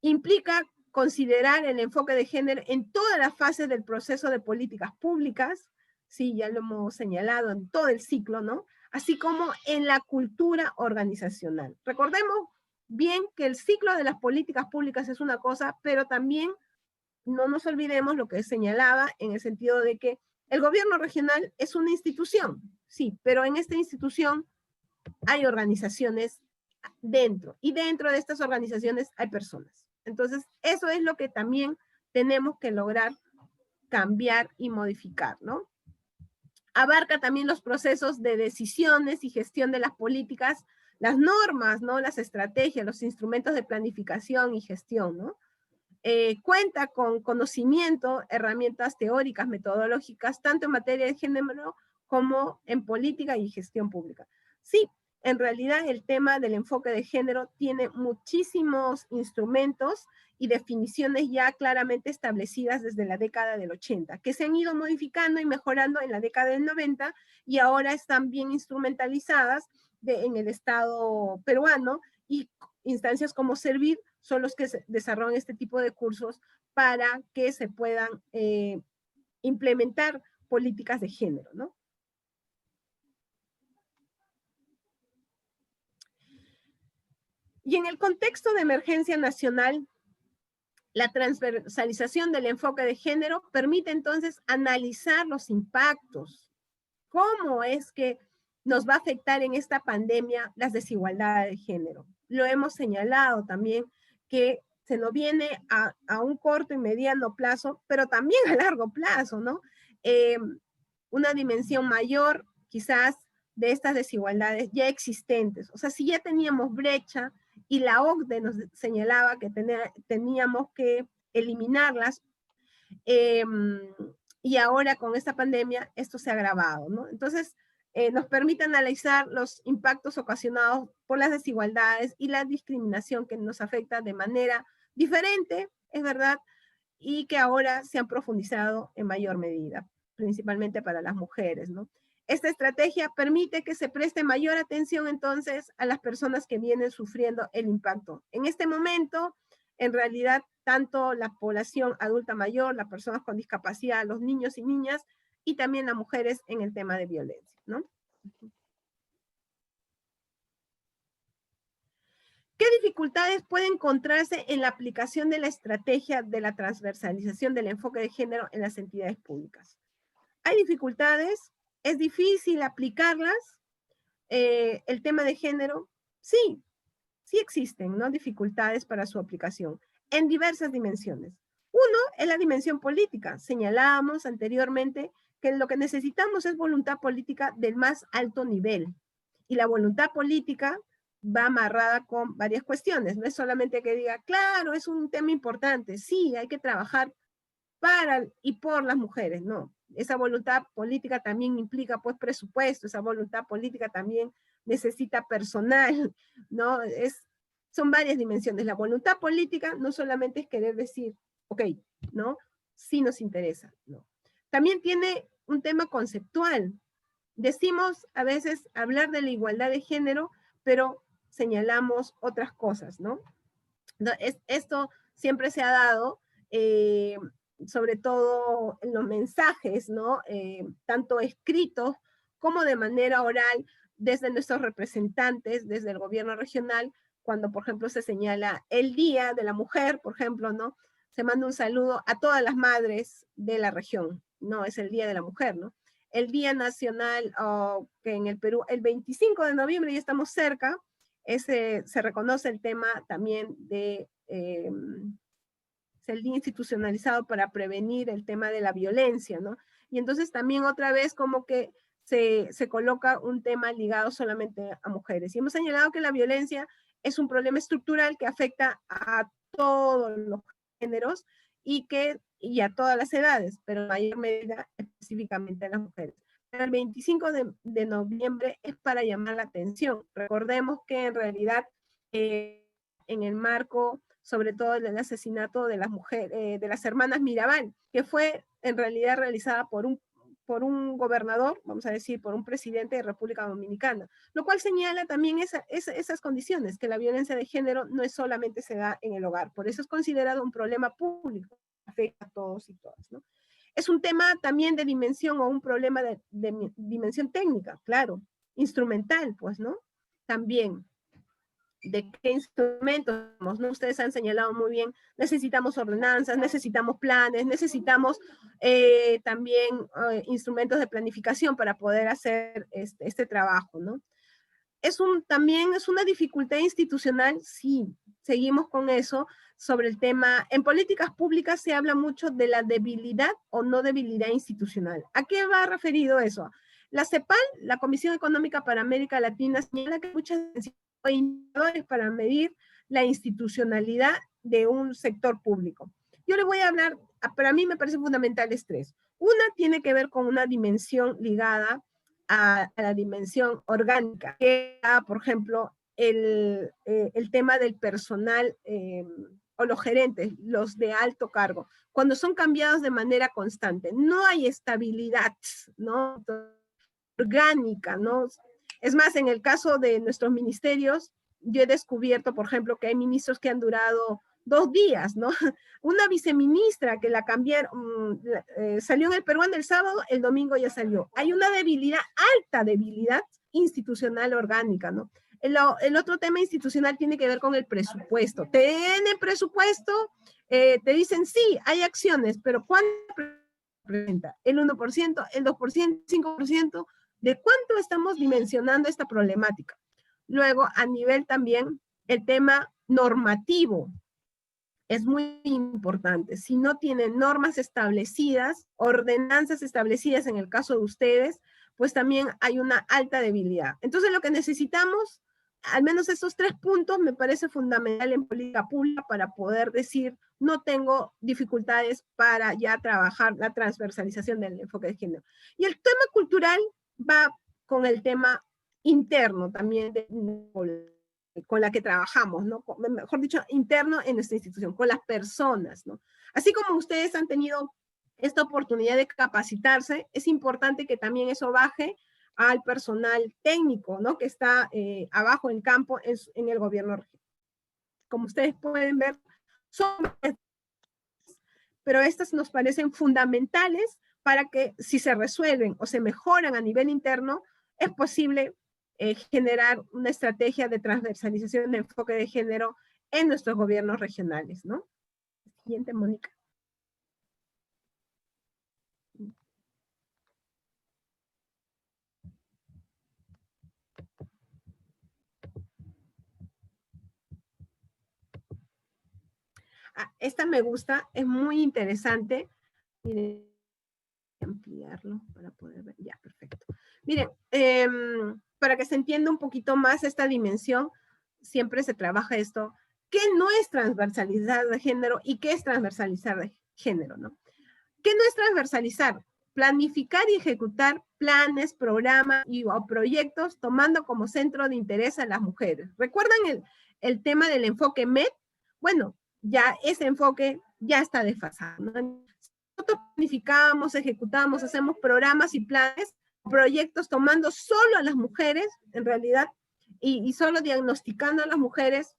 S2: Implica considerar el enfoque de género en todas las fases del proceso de políticas públicas, sí, ya lo hemos señalado en todo el ciclo, ¿no? Así como en la cultura organizacional. Recordemos bien que el ciclo de las políticas públicas es una cosa, pero también no nos olvidemos lo que señalaba en el sentido de que el gobierno regional es una institución, sí, pero en esta institución hay organizaciones dentro, y dentro de estas organizaciones hay personas. Entonces, eso es lo que también tenemos que lograr cambiar y modificar, ¿no? Abarca también los procesos de decisiones y gestión de las políticas, las normas, ¿no? Las estrategias, los instrumentos de planificación y gestión, ¿no? Cuenta con conocimiento, herramientas teóricas, metodológicas, tanto en materia de género como en política y gestión pública. Sí, en realidad el tema del enfoque de género tiene muchísimos instrumentos y definiciones ya claramente establecidas desde la década del 80, que se han ido modificando y mejorando en la década del 90 y ahora están bien instrumentalizadas en el Estado peruano, y instancias como Servir son los que desarrollan este tipo de cursos para que se puedan implementar políticas de género, ¿no? Y en el contexto de emergencia nacional, la transversalización del enfoque de género permite entonces analizar los impactos. ¿Cómo es que nos va a afectar en esta pandemia las desigualdades de género? Lo hemos señalado también, que se nos viene a un corto y mediano plazo, pero también a largo plazo, ¿no? Una dimensión mayor, quizás, de estas desigualdades ya existentes. O sea, si ya teníamos brecha y la OCDE nos señalaba que teníamos que eliminarlas, y ahora con esta pandemia esto se ha agravado, ¿no? Entonces, nos permite analizar los impactos ocasionados por las desigualdades y la discriminación que nos afecta de manera diferente, es verdad, y que ahora se han profundizado en mayor medida, principalmente para las mujeres, ¿no? Esta estrategia permite que se preste mayor atención entonces a las personas que vienen sufriendo el impacto. En este momento, en realidad, tanto la población adulta mayor, las personas con discapacidad, los niños y niñas, y también las mujeres en el tema de violencia, ¿no? ¿Qué dificultades puede encontrarse en la aplicación de la estrategia de la transversalización del enfoque de género en las entidades públicas? Hay dificultades, es difícil aplicarlas, el tema de género, sí, sí existen, ¿no? Dificultades para su aplicación en diversas dimensiones. Uno es la dimensión política. Señalábamos anteriormente que lo que necesitamos es voluntad política del más alto nivel. Y la voluntad política va amarrada con varias cuestiones. No es solamente que diga, claro, es un tema importante. Sí, hay que trabajar para y por las mujeres. No, esa voluntad política también implica pues presupuesto. Esa voluntad política también necesita personal, ¿no? Son varias dimensiones. La voluntad política no solamente es querer decir, ok, ¿no? Sí nos interesa, ¿no? También tiene un tema conceptual. Decimos a veces hablar de la igualdad de género, pero señalamos otras cosas, ¿no? Esto siempre se ha dado, sobre todo en los mensajes, ¿no? Tanto escritos como de manera oral, desde nuestros representantes, desde el gobierno regional, cuando, por ejemplo, se señala el Día de la Mujer, por ejemplo, ¿no? Se manda un saludo a todas las madres de la región, ¿no? Es el Día de la Mujer, ¿no? el Día Nacional, que en el Perú, el 25 de noviembre, ya estamos cerca, se reconoce el tema también de, es el día institucionalizado para prevenir el tema de la violencia, ¿no? Y entonces también otra vez como que se coloca un tema ligado solamente a mujeres. Y hemos señalado que la violencia es un problema estructural que afecta a todos los géneros y a todas las edades, pero en mayor medida específicamente a las mujeres. Pero el 25 de noviembre es para llamar la atención. Recordemos que en realidad en el marco, sobre todo del asesinato de las mujeres, de las hermanas Mirabal, que fue en realidad realizada por un gobernador, vamos a decir, por un presidente de República Dominicana, lo cual señala también esas condiciones, que la violencia de género no es solamente se da en el hogar, por eso es considerado un problema público, afecta a todos y todas, ¿no? Es un tema también de dimensión o un problema de dimensión técnica, claro, instrumental, pues, ¿no? También, ¿de qué instrumentos? ¿No? Ustedes han señalado muy bien, necesitamos ordenanzas, necesitamos planes, necesitamos también instrumentos de planificación para poder hacer este trabajo, ¿no? También es una dificultad institucional, sí, seguimos con eso, sobre el tema, en políticas públicas se habla mucho de la debilidad o no debilidad institucional. ¿A qué va referido eso? La CEPAL, la Comisión Económica para América Latina, señala que hay muchos indicadores para medir la institucionalidad de un sector público. Yo le voy a hablar, para mí me parece fundamentales tres. Una tiene que ver con una dimensión ligada a la dimensión orgánica, que era, por ejemplo, el tema del personal o los gerentes, los de alto cargo, cuando son cambiados de manera constante. No hay estabilidad, ¿no? Orgánica, ¿no? Es más, en el caso de nuestros ministerios, yo he descubierto, por ejemplo, que hay ministros que han durado 2 días, ¿no? Una viceministra que la cambiaron, salió en el peruano el sábado, el domingo ya salió. Hay una debilidad, alta debilidad institucional orgánica, ¿no? El otro tema institucional tiene que ver con el presupuesto. ¿Tiene presupuesto? Te dicen, sí, hay acciones, pero ¿cuánto representa? ¿El 1%, el 2%, 5%? ¿De cuánto estamos dimensionando esta problemática? Luego, a nivel también, el tema normativo es muy importante. Si no tienen normas establecidas, ordenanzas establecidas en el caso de ustedes, pues también hay una alta debilidad. Entonces, lo que necesitamos, al menos esos 3 puntos, me parece fundamental en política pública para poder decir, no tengo dificultades para ya trabajar la transversalización del enfoque de género. Y el tema cultural va con el tema interno también con la que trabajamos, ¿no? Mejor dicho, interno en nuestra institución, con las personas, ¿no? Así como ustedes han tenido esta oportunidad de capacitarse, es importante que también eso baje al personal técnico, ¿no? Que está abajo en campo en el gobierno regional. Como ustedes pueden ver, pero estas nos parecen fundamentales para que si se resuelven o se mejoran a nivel interno, es posible generar una estrategia de transversalización de enfoque de género en nuestros gobiernos regionales, ¿no? Siguiente, Mónica. Esta me gusta, es muy interesante. Miren, ampliarlo para poder ver. Ya, perfecto. Miren, para que se entienda un poquito más esta dimensión, siempre se trabaja esto. ¿Qué no es transversalizar de género y qué es transversalizar de género, no? ¿Qué no es transversalizar? Planificar y ejecutar planes, programas o proyectos tomando como centro de interés a las mujeres. ¿Recuerdan el tema del enfoque MED? Bueno, ya ese enfoque ya está desfasado, ¿no? Nosotros planificamos, ejecutamos, hacemos programas y planes, proyectos tomando solo a las mujeres, en realidad, y solo diagnosticando a las mujeres,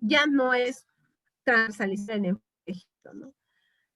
S2: ya no es transversalizar el enfoque, ¿no?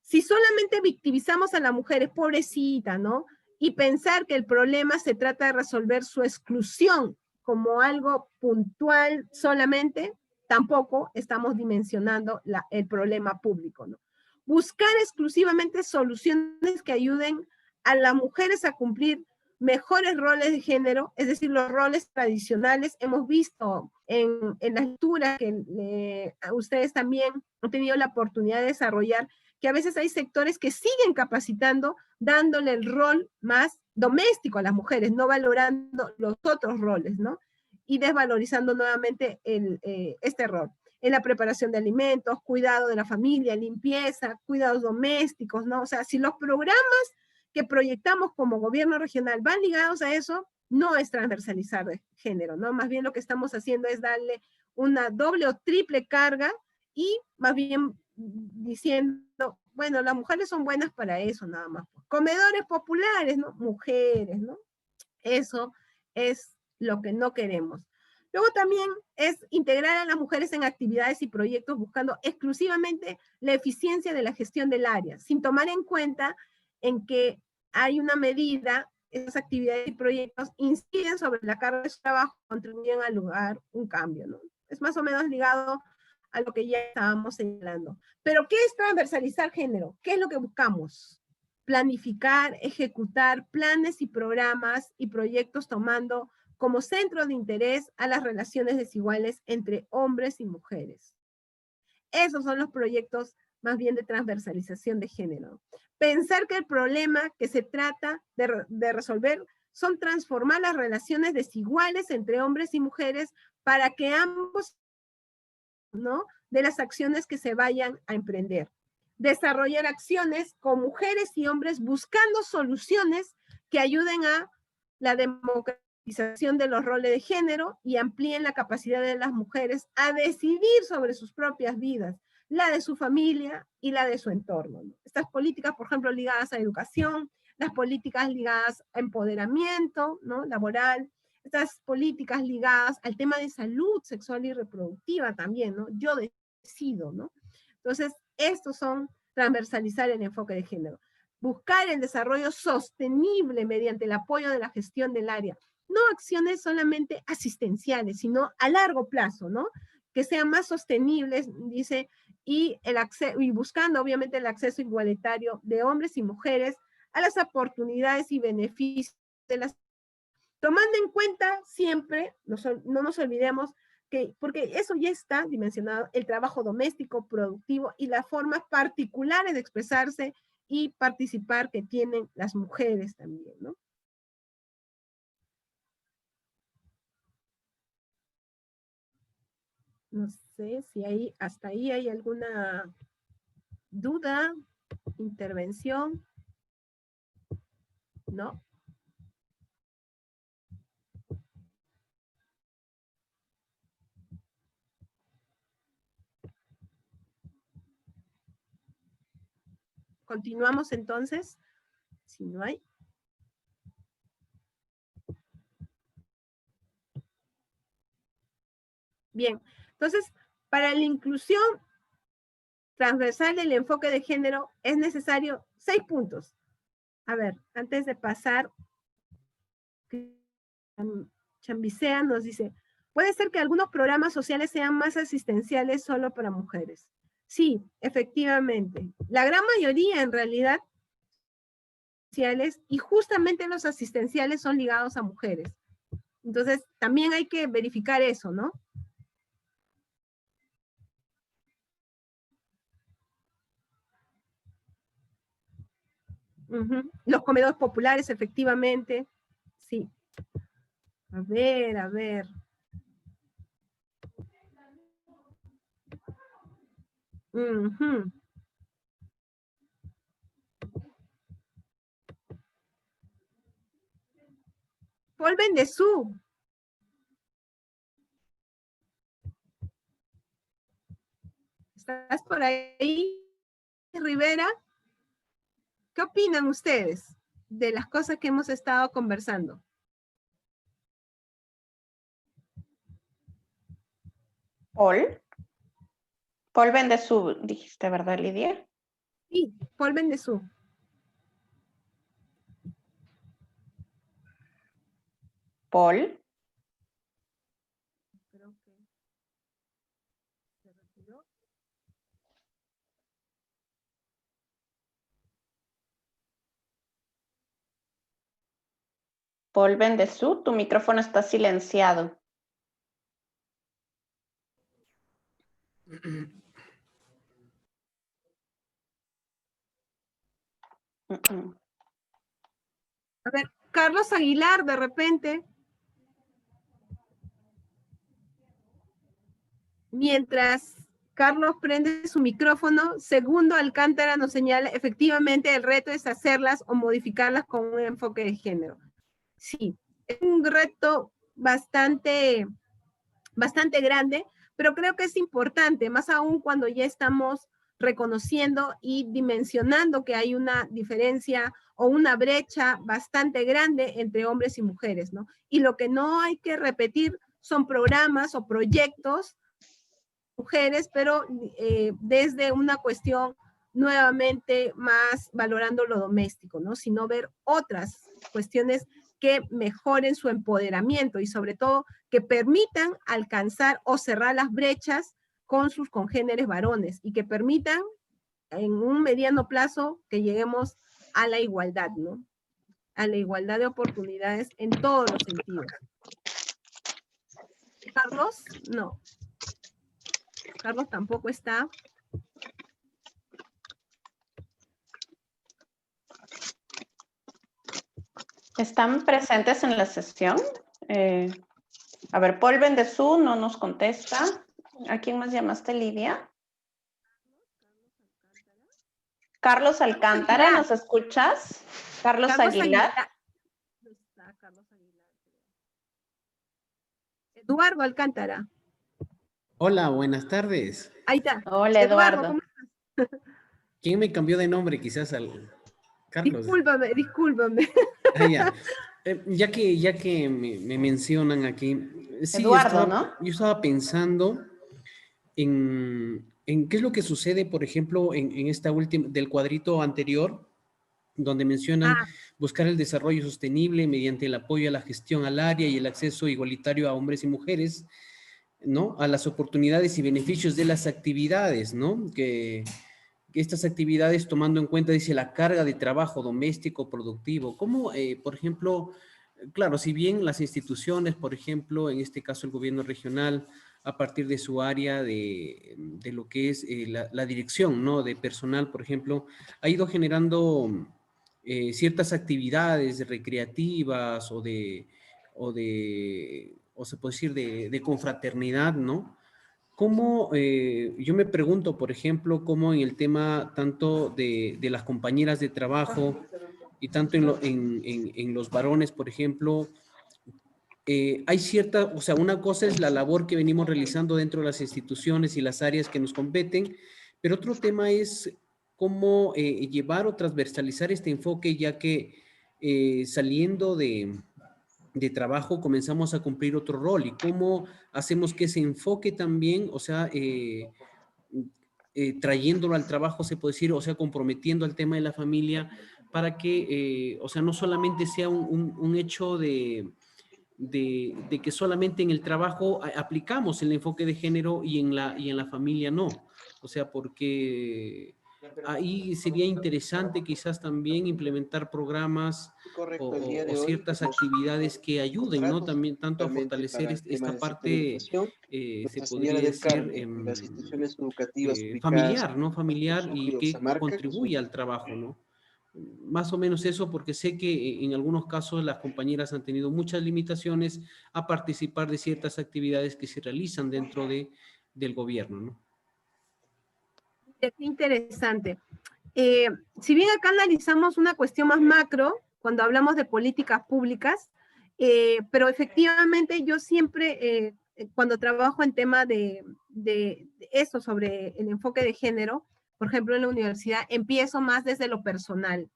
S2: Si solamente victimizamos a las mujeres, pobrecita, ¿no? Y pensar que el problema se trata de resolver su exclusión como algo puntual solamente, tampoco estamos dimensionando el problema público, ¿no? Buscar exclusivamente soluciones que ayuden a las mujeres a cumplir mejores roles de género, es decir, los roles tradicionales. Hemos visto en las lecturas que ustedes también han tenido la oportunidad de desarrollar, que a veces hay sectores que siguen capacitando, dándole el rol más doméstico a las mujeres, no valorando los otros roles, ¿no? Y desvalorizando nuevamente este rol. En la preparación de alimentos, cuidado de la familia, limpieza, cuidados domésticos, ¿no? O sea, si los programas que proyectamos como gobierno regional van ligados a eso, no es transversalizar de género, ¿no? Más bien lo que estamos haciendo es darle una doble o triple carga y más bien diciendo, bueno, las mujeres son buenas para eso nada más. Comedores populares, ¿no? Mujeres, ¿no? Eso es lo que no queremos. Luego también es integrar a las mujeres en actividades y proyectos buscando exclusivamente la eficiencia de la gestión del área, sin tomar en cuenta en que hay una medida, esas actividades y proyectos inciden sobre la carga de su trabajo, contribuyen a lograr un cambio, ¿no? Es más o menos ligado a lo que ya estábamos señalando. Pero, ¿qué es transversalizar género? ¿Qué es lo que buscamos? Planificar, ejecutar planes y programas y proyectos tomando como centro de interés a las relaciones desiguales entre hombres y mujeres. Esos son los proyectos más bien de transversalización de género. Pensar que el problema que se trata de resolver son transformar las relaciones desiguales entre hombres y mujeres para que ambos, ¿no?, de las acciones que se vayan a emprender. Desarrollar acciones con mujeres y hombres buscando soluciones que ayuden a la democratización de los roles de género y amplíen la capacidad de las mujeres a decidir sobre sus propias vidas, la de su familia y la de su entorno. Estas políticas, por ejemplo, ligadas a educación, las políticas ligadas a empoderamiento, ¿no?, laboral, estas políticas ligadas al tema de salud sexual y reproductiva también, ¿no? Yo decido, ¿no? Entonces, estos son transversalizar el enfoque de género. Buscar el desarrollo sostenible mediante el apoyo de la gestión del área. No acciones solamente asistenciales, sino a largo plazo, ¿no? Que sean más sostenibles, dice, y buscando obviamente el acceso igualitario de hombres y mujeres a las oportunidades y beneficios de las, tomando en cuenta siempre, no nos olvidemos, porque eso ya está dimensionado, el trabajo doméstico, productivo y las formas particulares de expresarse y participar que tienen las mujeres también, ¿no? No sé si hasta ahí hay alguna duda, intervención, ¿no? Continuamos entonces, si no hay. Bien, entonces, para la inclusión transversal del enfoque de género es necesario 6 puntos. A ver, antes de pasar, Chambicea nos dice, puede ser que algunos programas sociales sean más asistenciales solo para mujeres. Sí, efectivamente. La gran mayoría en realidad y justamente los asistenciales son ligados a mujeres. Entonces, también hay que verificar eso, ¿no? Los comedores populares, efectivamente. Sí. A ver, a ver. Paul Bendezú. ¿Estás por ahí, Rivera? ¿Qué opinan ustedes de las cosas que hemos estado conversando?
S1: Paul Bendezú, dijiste, ¿verdad, Lidia?
S2: Sí, Paul Bendezú.
S1: Paul.
S2: Creo que se retiró.
S1: Paul Bendezú, tu micrófono está silenciado.
S2: A ver, Carlos Aguilar, de repente. Mientras Carlos prende su micrófono, Segundo Alcántara nos señala, efectivamente, el reto es hacerlas o modificarlas con un enfoque de género. Sí, es un reto bastante grande, pero creo que es importante, más aún cuando ya estamos reconociendo y dimensionando que hay una diferencia o una brecha bastante grande entre hombres y mujeres, ¿no? Y lo que no hay que repetir son programas o proyectos mujeres, pero desde una cuestión nuevamente más valorando lo doméstico, ¿no? Sino ver otras cuestiones que mejoren su empoderamiento y sobre todo que permitan alcanzar o cerrar las brechas con sus congéneres varones y que permitan en un mediano plazo que lleguemos a la igualdad, ¿no? A la igualdad de oportunidades en todos los sentidos. ¿Carlos? No. Carlos tampoco está.
S1: ¿Están presentes en la sesión? A ver, Paul Bendezú no nos contesta. ¿A quién más llamaste, Lidia? Carlos Alcántara, ¿nos escuchas? Carlos Aguilar.
S2: ¿Dónde está Carlos Aguilar? Eduardo Alcántara.
S7: Hola, buenas tardes.
S2: Ahí está.
S1: Hola, Eduardo.
S2: ¿Cómo estás?
S7: ¿Quién me cambió de nombre? Quizás al Carlos.
S2: Discúlpame.
S7: Ah, ya. Ya que me mencionan aquí. Sí,
S1: Eduardo, ¿no?
S7: yo estaba pensando en qué es lo que sucede, por ejemplo, en esta última, del cuadrito anterior, donde mencionan buscar el desarrollo sostenible mediante el apoyo a la gestión al área y el acceso igualitario a hombres y mujeres, ¿no? A las oportunidades y beneficios de las actividades, ¿no? Que estas actividades tomando en cuenta, dice, la carga de trabajo doméstico productivo. ¿Cómo, por ejemplo, claro, si bien las instituciones, por ejemplo, en este caso el gobierno regional, a partir de su área de lo que es la dirección, ¿no? De personal, por ejemplo, ha ido generando ciertas actividades recreativas o se puede decir, de confraternidad, ¿no? ¿Cómo, yo me pregunto, por ejemplo, cómo en el tema tanto de las compañeras de trabajo y tanto en los varones, por ejemplo, hay cierta, o sea, una cosa es la labor que venimos realizando dentro de las instituciones y las áreas que nos competen, pero otro tema es cómo llevar o transversalizar este enfoque, ya que saliendo de trabajo comenzamos a cumplir otro rol y cómo hacemos que ese enfoque también, o sea, trayéndolo al trabajo, se puede decir, o sea, comprometiendo al tema de la familia para que, o sea, no solamente sea un hecho de que solamente en el trabajo aplicamos el enfoque de género y en la familia no. O sea, porque ahí sería interesante quizás también implementar programas o ciertas actividades que ayuden, ¿no? También tanto a fortalecer esta parte, se podría decir, familiar, ¿no? Familiar y que contribuye al trabajo, ¿no? Más o menos eso, porque sé que en algunos casos las compañeras han tenido muchas limitaciones a participar de ciertas actividades que se realizan dentro del gobierno, ¿no?
S2: Qué interesante. Si bien acá analizamos una cuestión más macro, cuando hablamos de políticas públicas, pero efectivamente yo siempre, cuando trabajo en tema de eso, sobre el enfoque de género, por ejemplo, en la universidad, empiezo más desde lo personal.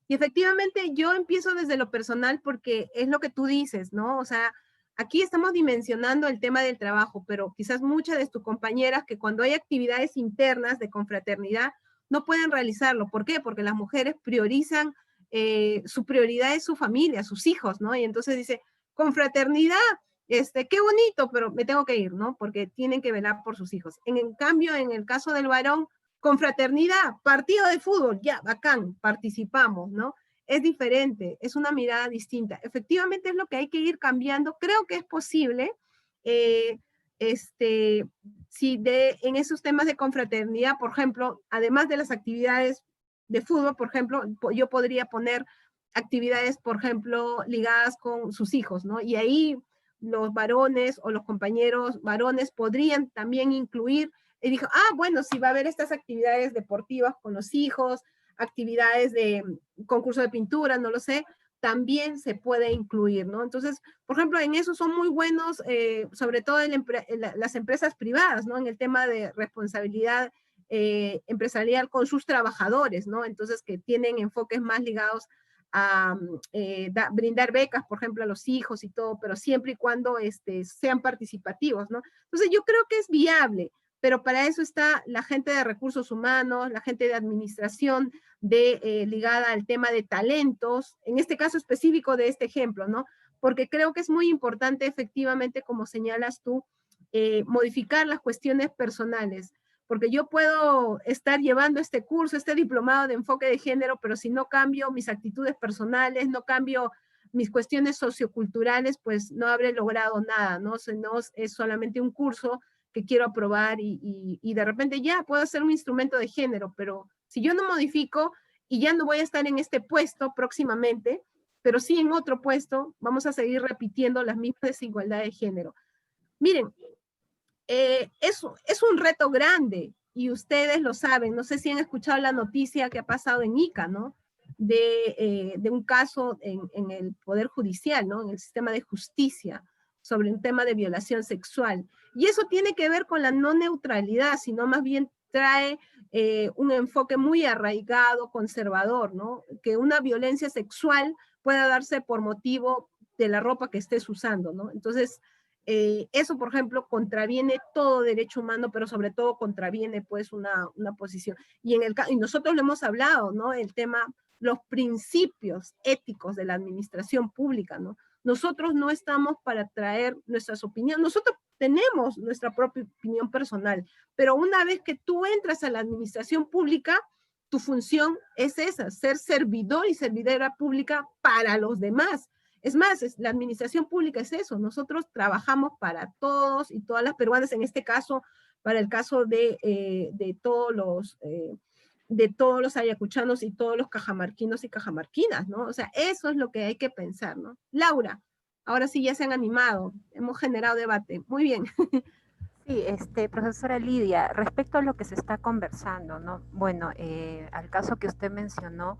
S2: Y efectivamente yo empiezo desde lo personal porque es lo que tú dices, ¿no? O sea, aquí estamos dimensionando el tema del trabajo, pero quizás muchas de tus compañeras que cuando hay actividades internas de confraternidad no pueden realizarlo. ¿Por qué? Porque las mujeres priorizan, su prioridad es su familia, sus hijos, ¿no? Y entonces dice, confraternidad, qué bonito, pero me tengo que ir, ¿no? Porque tienen que velar por sus hijos. En cambio, en el caso del varón, confraternidad, partido de fútbol, ya, bacán, participamos, ¿no? es diferente, es una mirada distinta. Efectivamente es lo que hay que ir cambiando. Creo que es posible, si en esos temas de confraternidad, por ejemplo, además de las actividades de fútbol, por ejemplo, yo podría poner actividades, por ejemplo, ligadas con sus hijos, ¿no? Y ahí los varones o los compañeros varones podrían también incluir, y dijo, bueno, si va a haber estas actividades deportivas con los hijos, actividades de concurso de pintura, no lo sé, también se puede incluir, ¿no? Entonces, por ejemplo, en eso son muy buenos, sobre todo las empresas privadas, ¿no? En el tema de responsabilidad empresarial con sus trabajadores, ¿no? Entonces, que tienen enfoques más ligados a brindar becas, por ejemplo, a los hijos y todo, pero siempre y cuando sean participativos, ¿no? Entonces, yo creo que es viable, pero para eso está la gente de recursos humanos, la gente de administración, ligada al tema de talentos, en este caso específico de este ejemplo, ¿no? Porque creo que es muy importante, efectivamente, como señalas tú, modificar las cuestiones personales, porque yo puedo estar llevando este curso, este diplomado de enfoque de género, pero si no cambio mis actitudes personales, no cambio mis cuestiones socioculturales, pues no habré logrado nada, ¿no? No es solamente un curso que quiero aprobar y de repente ya puedo ser un instrumento de género, pero si yo no modifico y ya no voy a estar en este puesto próximamente, pero sí en otro puesto, vamos a seguir repitiendo las mismas desigualdades de género. Miren, es un reto grande y ustedes lo saben. No sé si han escuchado la noticia que ha pasado en Ica, ¿no? De un caso en el Poder Judicial, ¿no? En el sistema de justicia, sobre un tema de violación sexual. Y eso tiene que ver con la no neutralidad, sino más bien trae un enfoque muy arraigado, conservador, ¿no? Que una violencia sexual pueda darse por motivo de la ropa que estés usando, ¿no? Entonces, eso, por ejemplo, contraviene todo derecho humano, pero sobre todo contraviene, pues, una posición. Y nosotros lo hemos hablado, ¿no? El tema, los principios éticos de la administración pública, ¿no? Nosotros no estamos para traer nuestras opiniones, nosotros tenemos nuestra propia opinión personal, pero una vez que tú entras a la administración pública, tu función es esa, ser servidor y servidora pública para los demás. Es más, la administración pública es eso, nosotros trabajamos para todos y todas las peruanas, en este caso, para el caso de todos los ayacuchanos y todos los cajamarquinos y cajamarquinas, ¿no? O sea, eso es lo que hay que pensar, ¿no? Laura, ahora sí ya se han animado, hemos generado debate. Muy bien.
S8: Sí, profesora Lidia, respecto a lo que se está conversando, ¿no? Bueno, al caso que usted mencionó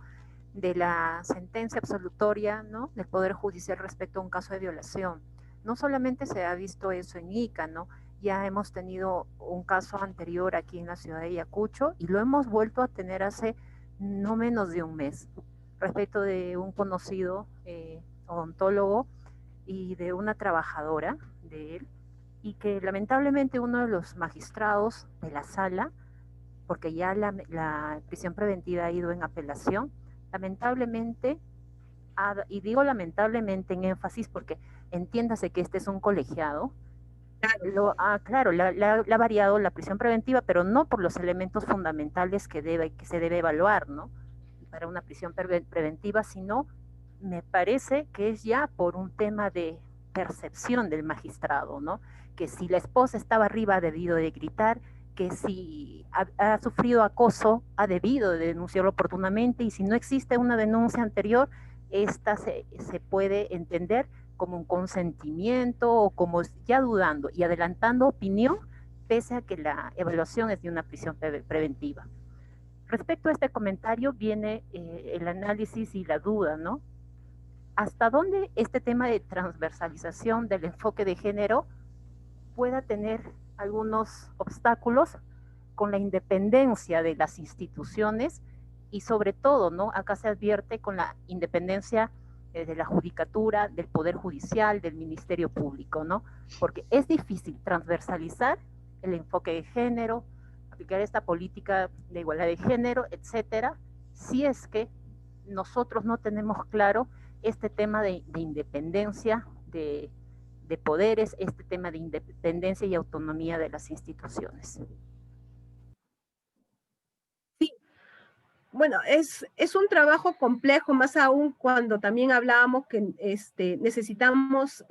S8: de la sentencia absolutoria, ¿no? Del Poder Judicial respecto a un caso de violación. No solamente se ha visto eso en Ica, ¿no? Ya hemos tenido un caso anterior aquí en la ciudad de Ayacucho y lo hemos vuelto a tener hace no menos de un mes, respecto de un conocido odontólogo y de una trabajadora de él, y que lamentablemente uno de los magistrados de la sala, porque ya la prisión preventiva ha ido en apelación, lamentablemente, y digo lamentablemente en énfasis porque entiéndase que este es un colegiado, claro, la ha variado la prisión preventiva, pero no por los elementos fundamentales que se debe evaluar, ¿no? Para una prisión preventiva, sino me parece que es ya por un tema de percepción del magistrado, ¿no? Que si la esposa estaba arriba ha debido de gritar, que si ha sufrido acoso ha debido de denunciarlo oportunamente, y si no existe una denuncia anterior, esta se puede entender como un consentimiento o como ya dudando y adelantando opinión, pese a que la evaluación es de una prisión preventiva. Respecto a este comentario viene el análisis y la duda, ¿no? ¿Hasta dónde este tema de transversalización del enfoque de género pueda tener algunos obstáculos con la independencia de las instituciones y sobre todo, ¿no? Acá se advierte con la independencia de la judicatura, del Poder Judicial, del Ministerio Público, ¿no? Porque es difícil transversalizar el enfoque de género, aplicar esta política de igualdad de género, etcétera, si es que nosotros no tenemos claro este tema de independencia de poderes, este tema de independencia y autonomía de las instituciones.
S2: Sí, Bueno, es un trabajo complejo, más aún cuando también hablábamos que necesitamos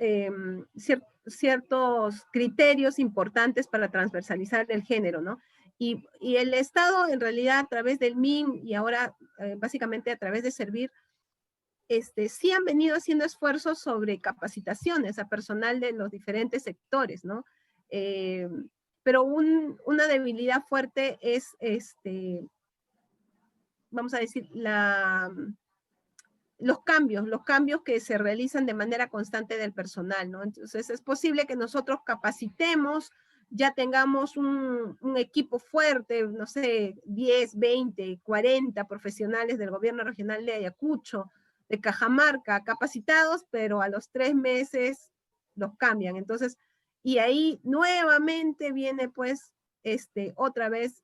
S2: ciertos criterios importantes para transversalizar el género, ¿no? Y el Estado, en realidad, a través del MIN y ahora básicamente a través de Servir, sí han venido haciendo esfuerzos sobre capacitaciones a personal de los diferentes sectores, ¿no? Pero una debilidad fuerte es vamos a decir, los cambios que se realizan de manera constante del personal, ¿no? Entonces es posible que nosotros capacitemos, ya tengamos un equipo fuerte, no sé, 10, 20, 40 profesionales del gobierno regional de Ayacucho, de Cajamarca, capacitados, pero a los 3 meses los cambian. Entonces, y ahí nuevamente viene pues, otra vez,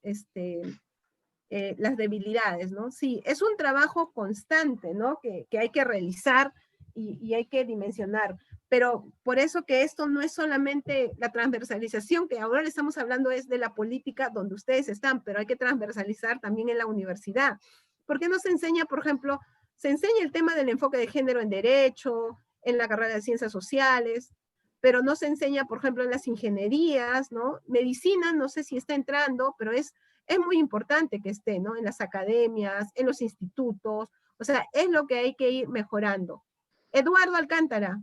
S2: las debilidades, ¿no? Sí, es un trabajo constante, ¿no? Que hay que realizar y hay que dimensionar. Pero por eso que esto no es solamente la transversalización, que ahora le estamos hablando es de la política donde ustedes están, pero hay que transversalizar también en la universidad. ¿Por qué no se enseña, por ejemplo, se enseña el tema del enfoque de género en derecho, en la carrera de ciencias sociales, pero no se enseña, por ejemplo, en las ingenierías, ¿no? Medicina, no sé si está entrando, pero es muy importante que esté, ¿no? En las academias, en los institutos, o sea, es lo que hay que ir mejorando. Eduardo Alcántara.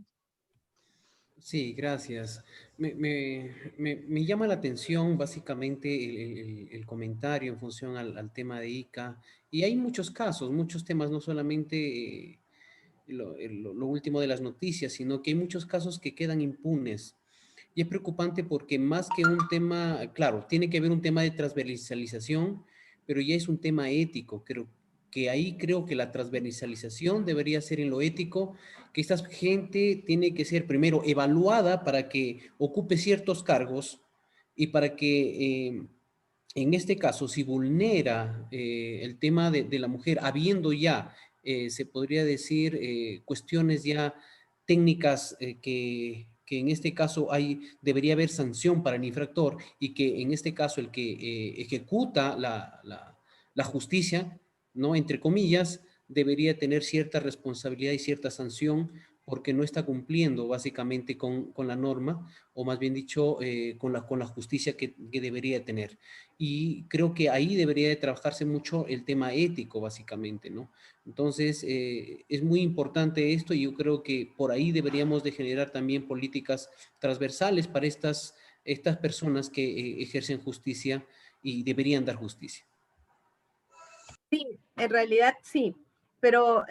S7: Sí, gracias. Me llama la atención básicamente el comentario en función al tema de ICA. Y hay muchos casos, muchos temas, no solamente lo último de las noticias, sino que hay muchos casos que quedan impunes. Y es preocupante porque más que un tema, claro, tiene que haber un tema de transversalización, pero ya es un tema ético. Creo que la transversalización debería ser en lo ético, que esta gente tiene que ser primero evaluada para que ocupe ciertos cargos y para que en este caso, si vulnera el tema de la mujer, habiendo ya, se podría decir, cuestiones ya técnicas que en este caso debería haber sanción para el infractor y que en este caso el que ejecuta la justicia, ¿no? Entre comillas, debería tener cierta responsabilidad y cierta sanción porque no está cumpliendo básicamente con la norma, o más bien dicho, con la justicia que debería tener. Y creo que ahí debería de trabajarse mucho el tema ético, básicamente, ¿no? Entonces, es muy importante esto y yo creo que por ahí deberíamos de generar también políticas transversales para estas personas que ejercen justicia y deberían dar justicia.
S2: Sí, en realidad sí, pero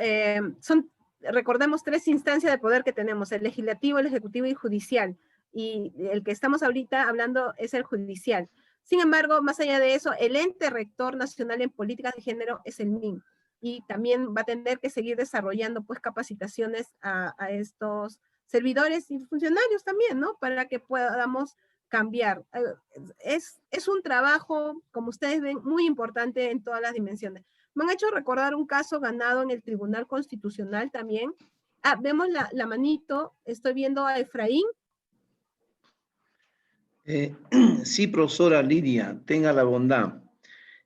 S2: recordemos, 3 instancias de poder que tenemos: el legislativo, el ejecutivo y el judicial. Y el que estamos ahorita hablando es el judicial. Sin embargo, más allá de eso, el ente rector nacional en políticas de género es el MIN. Y también va a tener que seguir desarrollando pues capacitaciones a estos servidores y funcionarios también, ¿no? Para que podamos cambiar. Es un trabajo, como ustedes ven, muy importante en todas las dimensiones. Me han hecho recordar un caso ganado en el Tribunal Constitucional también. Vemos la manito, estoy viendo a Efraín.
S9: Sí, profesora Lidia, tenga la bondad.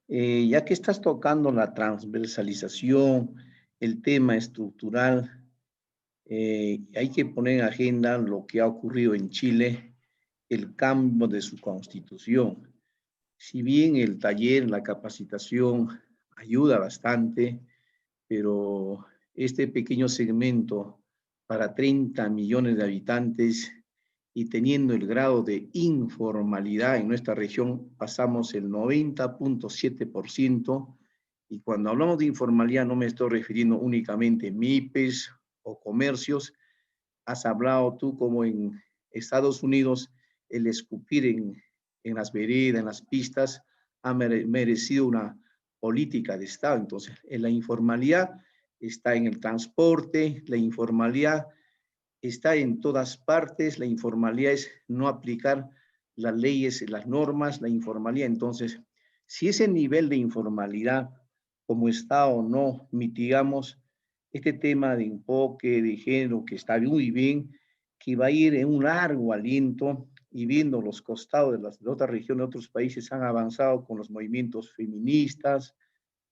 S9: Ya que estás tocando la transversalización, el tema estructural, hay que poner en agenda lo que ha ocurrido en Chile, el cambio de su constitución. Si bien el taller, la capacitación ayuda bastante, pero este pequeño segmento para 30 millones de habitantes y teniendo el grado de informalidad en nuestra región, pasamos el 90.7%, y cuando hablamos de informalidad no me estoy refiriendo únicamente a MIPES o comercios. Has hablado tú como en Estados Unidos el escupir en las veredas, en las pistas, ha merecido una política de Estado. Entonces, la informalidad está en el transporte, la informalidad está en todas partes, la informalidad es no aplicar las leyes, las normas, la informalidad. Entonces, si ese nivel de informalidad como Estado no mitigamos este tema de enfoque de género, que está muy bien, que va a ir en un largo aliento, y viendo los costados de otras regiones, de otros países han avanzado con los movimientos feministas,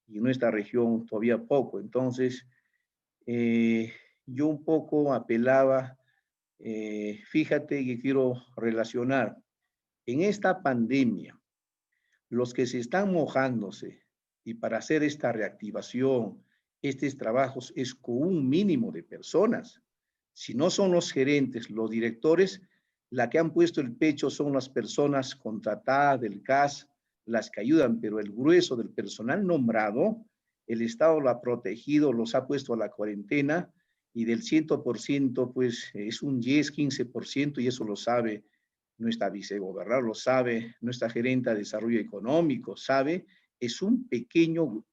S9: y en nuestra región todavía poco. Entonces, yo un poco apelaba, fíjate que quiero relacionar, en esta pandemia, los que se están mojándose y para hacer esta reactivación, estos trabajos es con un mínimo de personas. Si no son los gerentes, los directores, la que han puesto el pecho son las personas contratadas del CAS, las que ayudan, pero el grueso del personal nombrado, el Estado lo ha protegido, los ha puesto a la cuarentena y del 100% pues es un 10, 15% y eso lo sabe nuestra vicegobernadora, lo sabe nuestra gerente de desarrollo económico, sabe, es un pequeño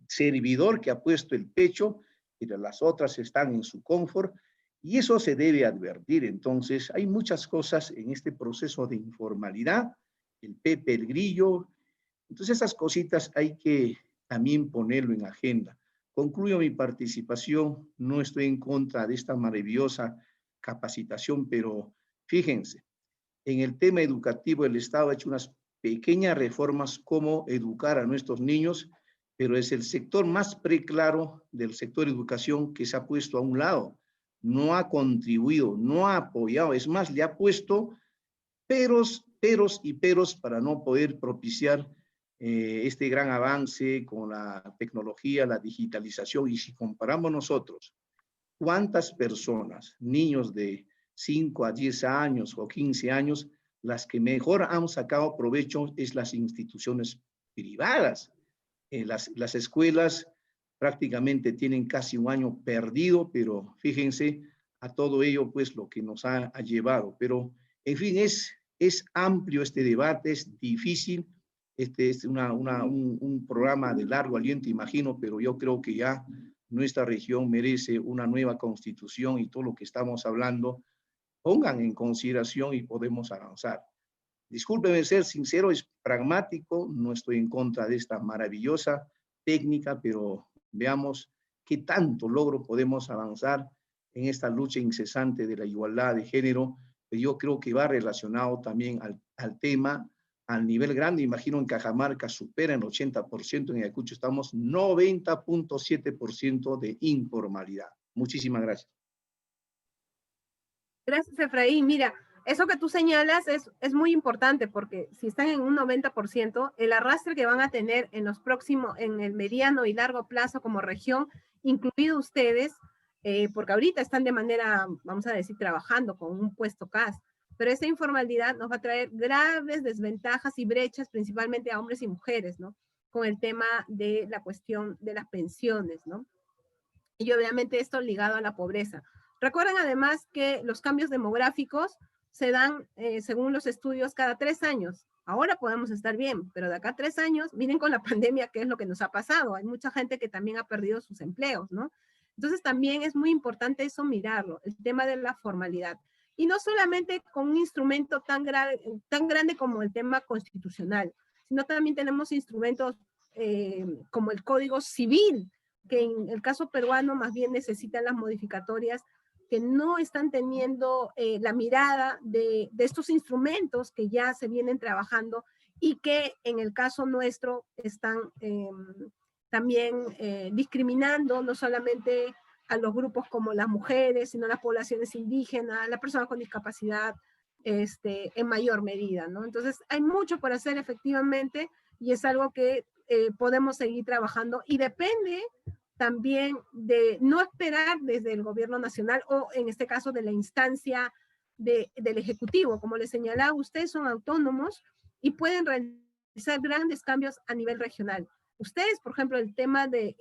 S9: servidor que ha puesto el pecho, pero las otras están en su confort y eso se debe advertir. Entonces, hay muchas cosas en este proceso de informalidad, el Pepe, el Grillo. Entonces, esas cositas hay que también ponerlo en agenda. Concluyo mi participación, no estoy en contra de esta maravillosa capacitación, pero fíjense, en el tema educativo el Estado ha hecho unas pequeñas reformas como educar a nuestros niños, pero es el sector más preclaro del sector educación que se ha puesto a un lado. No ha contribuido, no ha apoyado, es más, le ha puesto peros para no poder propiciar este gran avance con la tecnología, la digitalización. Y si comparamos nosotros, ¿cuántas personas, niños de 5 a 10 años o 15 años, las que mejor han sacado provecho es las instituciones privadas? Las escuelas prácticamente tienen casi un año perdido, pero fíjense a todo ello, pues lo que nos ha llevado. Pero, en fin, es amplio este debate, es difícil. Este es un programa de largo aliento, imagino, pero yo creo que ya nuestra región merece una nueva constitución y todo lo que estamos hablando pongan en consideración y podemos avanzar. Discúlpeme ser sincero, es pragmático, no estoy en contra de esta maravillosa técnica, pero veamos qué tanto logro podemos avanzar en esta lucha incesante de la igualdad de género, que yo creo que va relacionado también al tema al nivel grande. Imagino en Cajamarca supera el 80%, en Ayacucho estamos 90.7% de informalidad. Muchísimas gracias.
S2: Gracias, Efraín. Mira, eso que tú señalas es muy importante porque si están en un 90%, el arrastre que van a tener en los próximos, en el mediano y largo plazo como región, incluido ustedes, porque ahorita están de manera, vamos a decir, trabajando con un puesto CAS, pero esa informalidad nos va a traer graves desventajas y brechas, principalmente a hombres y mujeres, ¿no? Con el tema de la cuestión de las pensiones, ¿no? Y obviamente esto ligado a la pobreza. Recuerden además que los cambios demográficos se dan, según los estudios, cada 3 años. Ahora podemos estar bien, pero de acá a 3 años, miren con la pandemia qué es lo que nos ha pasado. Hay mucha gente que también ha perdido sus empleos, ¿no? Entonces también es muy importante eso mirarlo, el tema de la formalidad. Y no solamente con un instrumento tan grande como el tema constitucional, sino también tenemos instrumentos como el Código Civil, que en el caso peruano más bien necesitan las modificatorias que no están teniendo la mirada de estos instrumentos que ya se vienen trabajando y que en el caso nuestro están también discriminando no solamente a los grupos como las mujeres, sino a las poblaciones indígenas, las personas con discapacidad en mayor medida, ¿no? Entonces hay mucho por hacer efectivamente y es algo que podemos seguir trabajando y depende también de no esperar desde el gobierno nacional o en este caso de la instancia del Ejecutivo. Como les señalaba, ustedes son autónomos y pueden realizar grandes cambios a nivel regional. Ustedes, por ejemplo, el tema de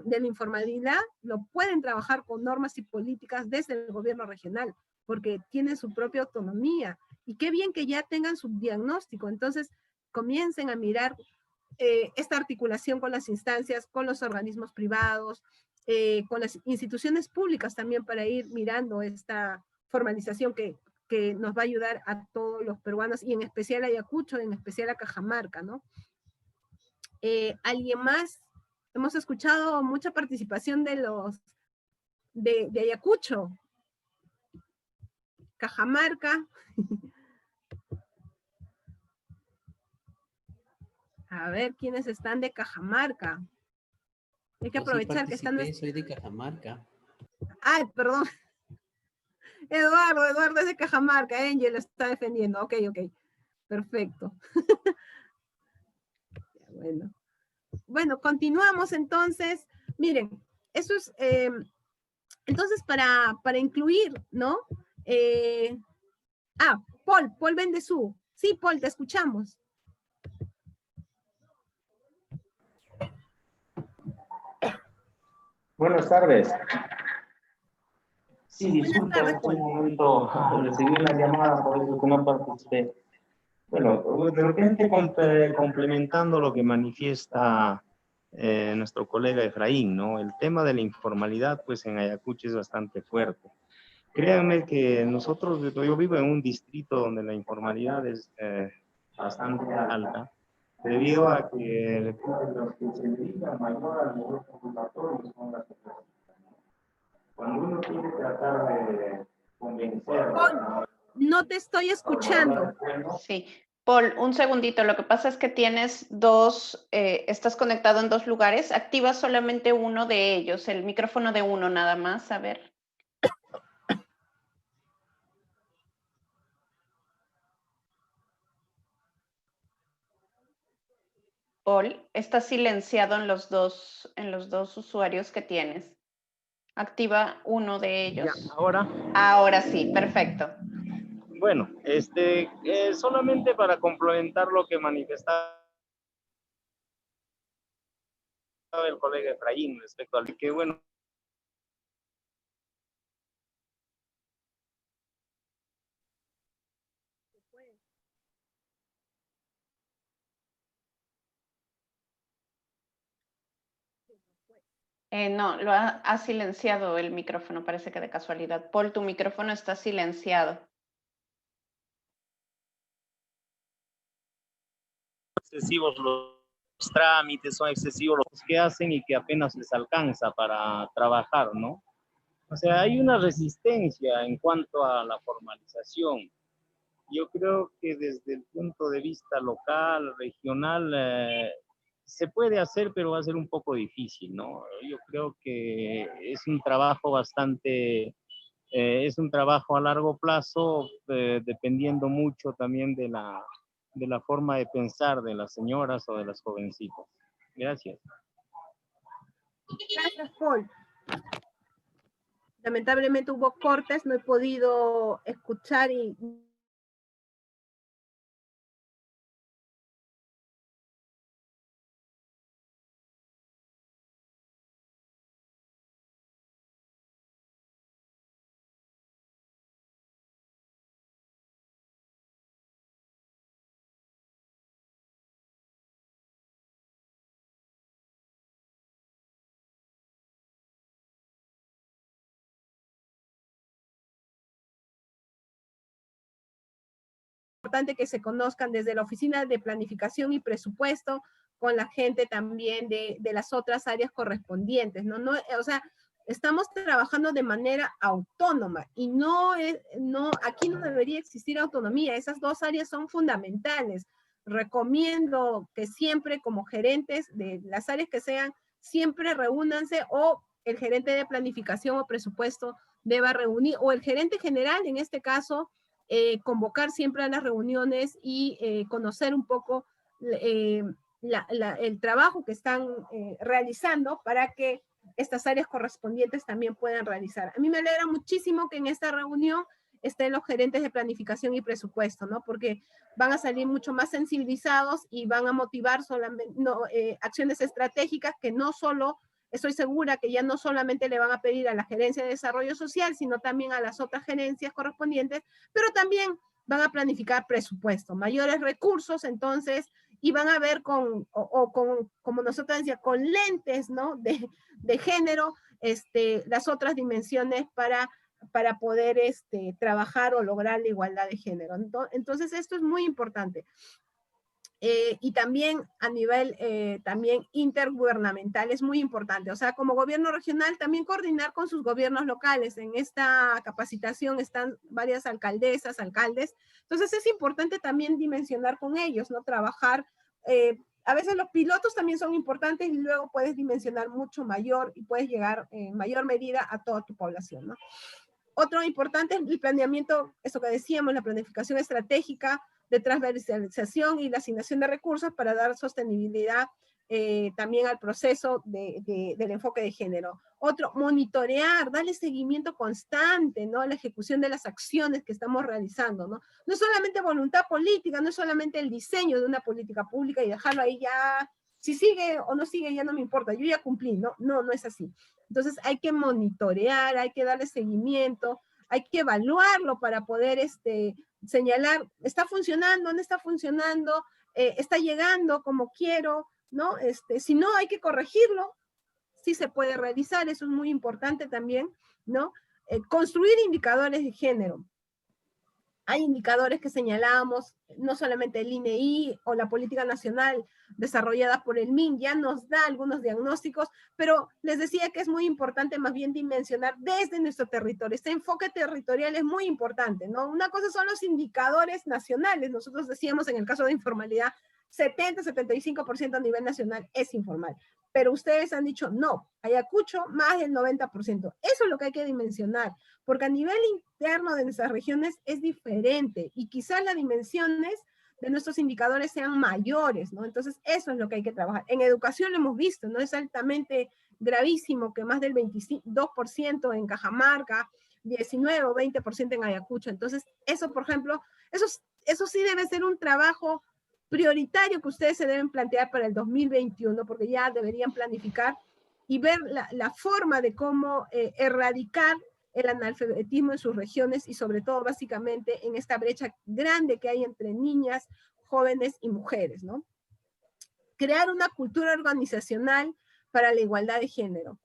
S2: la informalidad lo pueden trabajar con normas y políticas desde el gobierno regional porque tienen su propia autonomía y qué bien que ya tengan su diagnóstico. Entonces, comiencen a mirar esta articulación con las instancias, con los organismos privados, con las instituciones públicas también para ir mirando esta formalización que nos va a ayudar a todos los peruanos y en especial a Ayacucho, en especial a Cajamarca, ¿no? ¿Alguien más? Hemos escuchado mucha participación de Ayacucho, Cajamarca. A ver, ¿quiénes están de Cajamarca? Hay que
S7: Yo sí
S2: aprovechar que están...
S7: participé, soy de Cajamarca.
S2: Ay, perdón. Eduardo es de Cajamarca, Angel lo está defendiendo. Ok, perfecto. Bueno, continuamos entonces. Miren, eso es, entonces para incluir, ¿no? Paul Bendezú. Sí, Paul, te escuchamos.
S10: Buenas tardes. Sí, disculpa,
S2: tardes,
S10: en
S2: Paul.
S10: un momento recibí una llamada, por eso que no participé. Bueno, de repente complementando lo que manifiesta nuestro colega Efraín, ¿no? El tema de la informalidad, pues en Ayacucho es bastante fuerte. Créanme que nosotros, yo vivo en un distrito donde la informalidad es bastante alta, debido a que los que se dedican mayor al nivel convocatorio son las personas. Cuando uno quiere tratar de convencer...
S2: No te estoy escuchando.
S1: Sí. Paul, un segundito. Lo que pasa es que tienes dos, estás conectado en dos lugares. Activa solamente uno de ellos, el micrófono de uno nada más. A ver. Paul, está silenciado en los dos usuarios que tienes. Activa uno de ellos.
S10: Ya, ¿ahora?
S1: Ahora sí, perfecto.
S10: Bueno, solamente para complementar lo que manifestaba el colega Efraín respecto al que, bueno,
S1: No, lo ha silenciado el micrófono, parece que de casualidad. Paul, tu micrófono está silenciado.
S10: excesivos los trámites, son excesivos los que hacen y que apenas les alcanza para trabajar, ¿no? O sea, hay una resistencia en cuanto a la formalización. Yo creo que desde el punto de vista local, regional, se puede hacer, pero va a ser un poco difícil, ¿no? Yo creo que es un trabajo bastante, es un trabajo a largo plazo, dependiendo mucho también de la forma de pensar de las señoras o de las jovencitas. Gracias.
S2: Gracias, Paul. Lamentablemente hubo cortes, no he podido escuchar y... importante que se conozcan desde la Oficina de Planificación y Presupuesto con la gente también de las otras áreas correspondientes, ¿no? O sea, estamos trabajando de manera autónoma y aquí no debería existir autonomía. Esas dos áreas son fundamentales. Recomiendo que siempre como gerentes de las áreas que sean, siempre reúnanse o el gerente de planificación o presupuesto deba reunir, o el gerente general en este caso, convocar siempre a las reuniones y conocer un poco el trabajo que están realizando para que estas áreas correspondientes también puedan realizar. A mí me alegra muchísimo que en esta reunión estén los gerentes de planificación y presupuesto, ¿no? Porque van a salir mucho más sensibilizados y van a motivar acciones estratégicas que no solo... Estoy segura que ya no solamente le van a pedir a la Gerencia de Desarrollo Social, sino también a las otras gerencias correspondientes, pero también van a planificar presupuesto, mayores recursos, entonces, y van a ver como nosotros decíamos, con lentes, ¿no? de género, las otras dimensiones para poder trabajar o lograr la igualdad de género. Entonces, esto es muy importante. Y también a nivel también intergubernamental es muy importante. O sea, como gobierno regional, también coordinar con sus gobiernos locales. En esta capacitación están varias alcaldesas, alcaldes. Entonces es importante también dimensionar con ellos, ¿no? Trabajar a veces los pilotos también son importantes y luego puedes dimensionar mucho mayor y puedes llegar en mayor medida a toda tu población, ¿no? Otro importante es el planeamiento, eso que decíamos, la planificación estratégica de transversalización y la asignación de recursos para dar sostenibilidad también al proceso del enfoque de género. Otro, monitorear, darle seguimiento constante, ¿no? A la ejecución de las acciones que estamos realizando, ¿no? No es solamente voluntad política, no es solamente el diseño de una política pública y dejarlo ahí ya, si sigue o no sigue ya no me importa, yo ya cumplí, ¿no? No, no es así. Entonces hay que monitorear, hay que darle seguimiento, hay que evaluarlo para poder señalar, ¿está funcionando? ¿No está funcionando? ¿Está llegando como quiero? ¿No? Si no, hay que corregirlo. Sí se puede realizar, eso es muy importante también, ¿no? Construir indicadores de género. Hay indicadores que señalamos, no solamente el INEI o la política nacional desarrollada por el MIN, ya nos da algunos diagnósticos, pero les decía que es muy importante más bien dimensionar desde nuestro territorio. Este enfoque territorial es muy importante, ¿no? Una cosa son los indicadores nacionales, nosotros decíamos en el caso de informalidad, 70-75% a nivel nacional es informal. Pero ustedes han dicho, no, Ayacucho más del 90%. Eso es lo que hay que dimensionar, porque a nivel interno de nuestras regiones es diferente y quizás las dimensiones de nuestros indicadores sean mayores, ¿no? Entonces eso es lo que hay que trabajar. En educación lo hemos visto, ¿no? Es altamente gravísimo que más del 22% en Cajamarca, 19 o 20% en Ayacucho. Entonces eso, por ejemplo, eso sí debe ser un trabajo prioritario que ustedes se deben plantear para el 2021, porque ya deberían planificar y ver la forma de cómo erradicar el analfabetismo en sus regiones y sobre todo básicamente en esta brecha grande que hay entre niñas, jóvenes y mujeres, ¿no? Crear una cultura organizacional para la igualdad de género.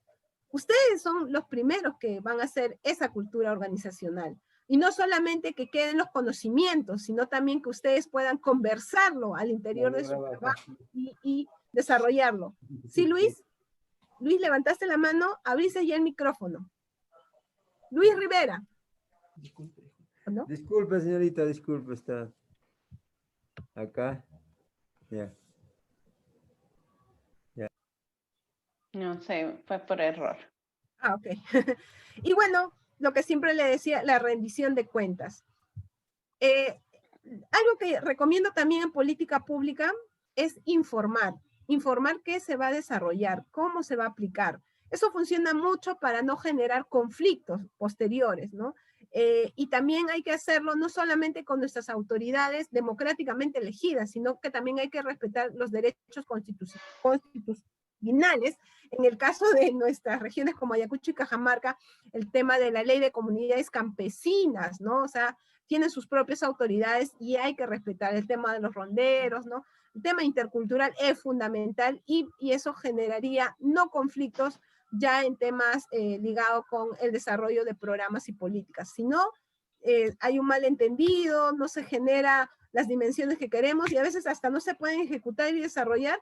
S2: Ustedes son los primeros que van a hacer esa cultura organizacional. Y no solamente que queden los conocimientos, sino también que ustedes puedan conversarlo al interior de su trabajo y desarrollarlo. ¿Sí, Luis? Luis, levantaste la mano, abriste ya el micrófono. Luis Rivera.
S11: ¿No? Disculpe, señorita, disculpe, está acá. Ya.
S1: No sé, fue por error.
S2: Ah, ok. Y bueno, lo que siempre le decía, la rendición de cuentas. Algo que recomiendo también en política pública es informar. Informar qué se va a desarrollar, cómo se va a aplicar. Eso funciona mucho para no generar conflictos posteriores, ¿no? Y también hay que hacerlo no solamente con nuestras autoridades democráticamente elegidas, sino que también hay que respetar los derechos constitucionales. En el caso de nuestras regiones como Ayacucho y Cajamarca, el tema de la ley de comunidades campesinas, ¿no? O sea, tienen sus propias autoridades y hay que respetar el tema de los ronderos, ¿no? El tema intercultural es fundamental y eso generaría no conflictos ya en temas ligados con el desarrollo de programas y políticas. Si no, hay un malentendido, no se genera las dimensiones que queremos y a veces hasta no se pueden ejecutar y desarrollar.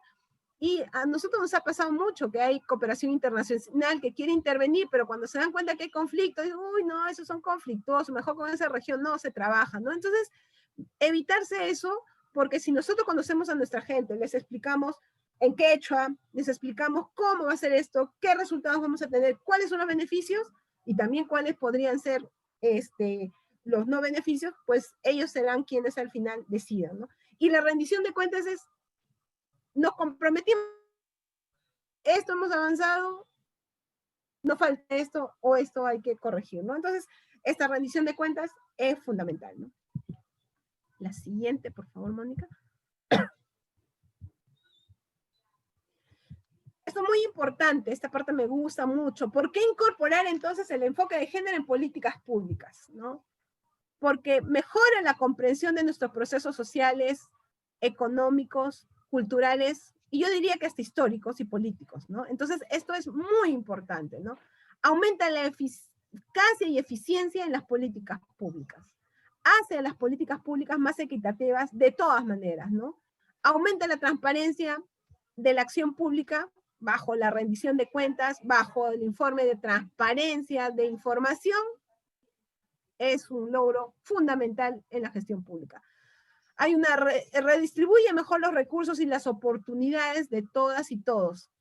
S2: Y a nosotros nos ha pasado mucho que hay cooperación internacional que quiere intervenir, pero cuando se dan cuenta que hay conflictos, dicen, uy, no, esos son conflictuosos, mejor con esa región no se trabaja, ¿no? Entonces, evitarse eso, porque si nosotros conocemos a nuestra gente, les explicamos en quechua, les explicamos cómo va a ser esto, qué resultados vamos a tener, cuáles son los beneficios y también cuáles podrían ser los no beneficios, pues ellos serán quienes al final decidan, ¿no? Y la rendición de cuentas es, nos comprometimos, esto hemos avanzado, no falta esto o esto hay que corregir, ¿no? Entonces, esta rendición de cuentas es fundamental, ¿no? La siguiente, por favor, Mónica. Esto es muy importante, esta parte me gusta mucho. ¿Por qué incorporar entonces el enfoque de género en políticas públicas, ¿no? Porque mejora la comprensión de nuestros procesos sociales, económicos, culturales, y yo diría que hasta históricos y políticos, ¿no? Entonces, esto es muy importante, ¿no? Aumenta la eficacia y eficiencia en las políticas públicas. Hace a las políticas públicas más equitativas de todas maneras, ¿no? Aumenta la transparencia de la acción pública bajo la rendición de cuentas, bajo el informe de transparencia de información, es un logro fundamental en la gestión pública. redistribuye mejor los recursos y las oportunidades de todas y todos.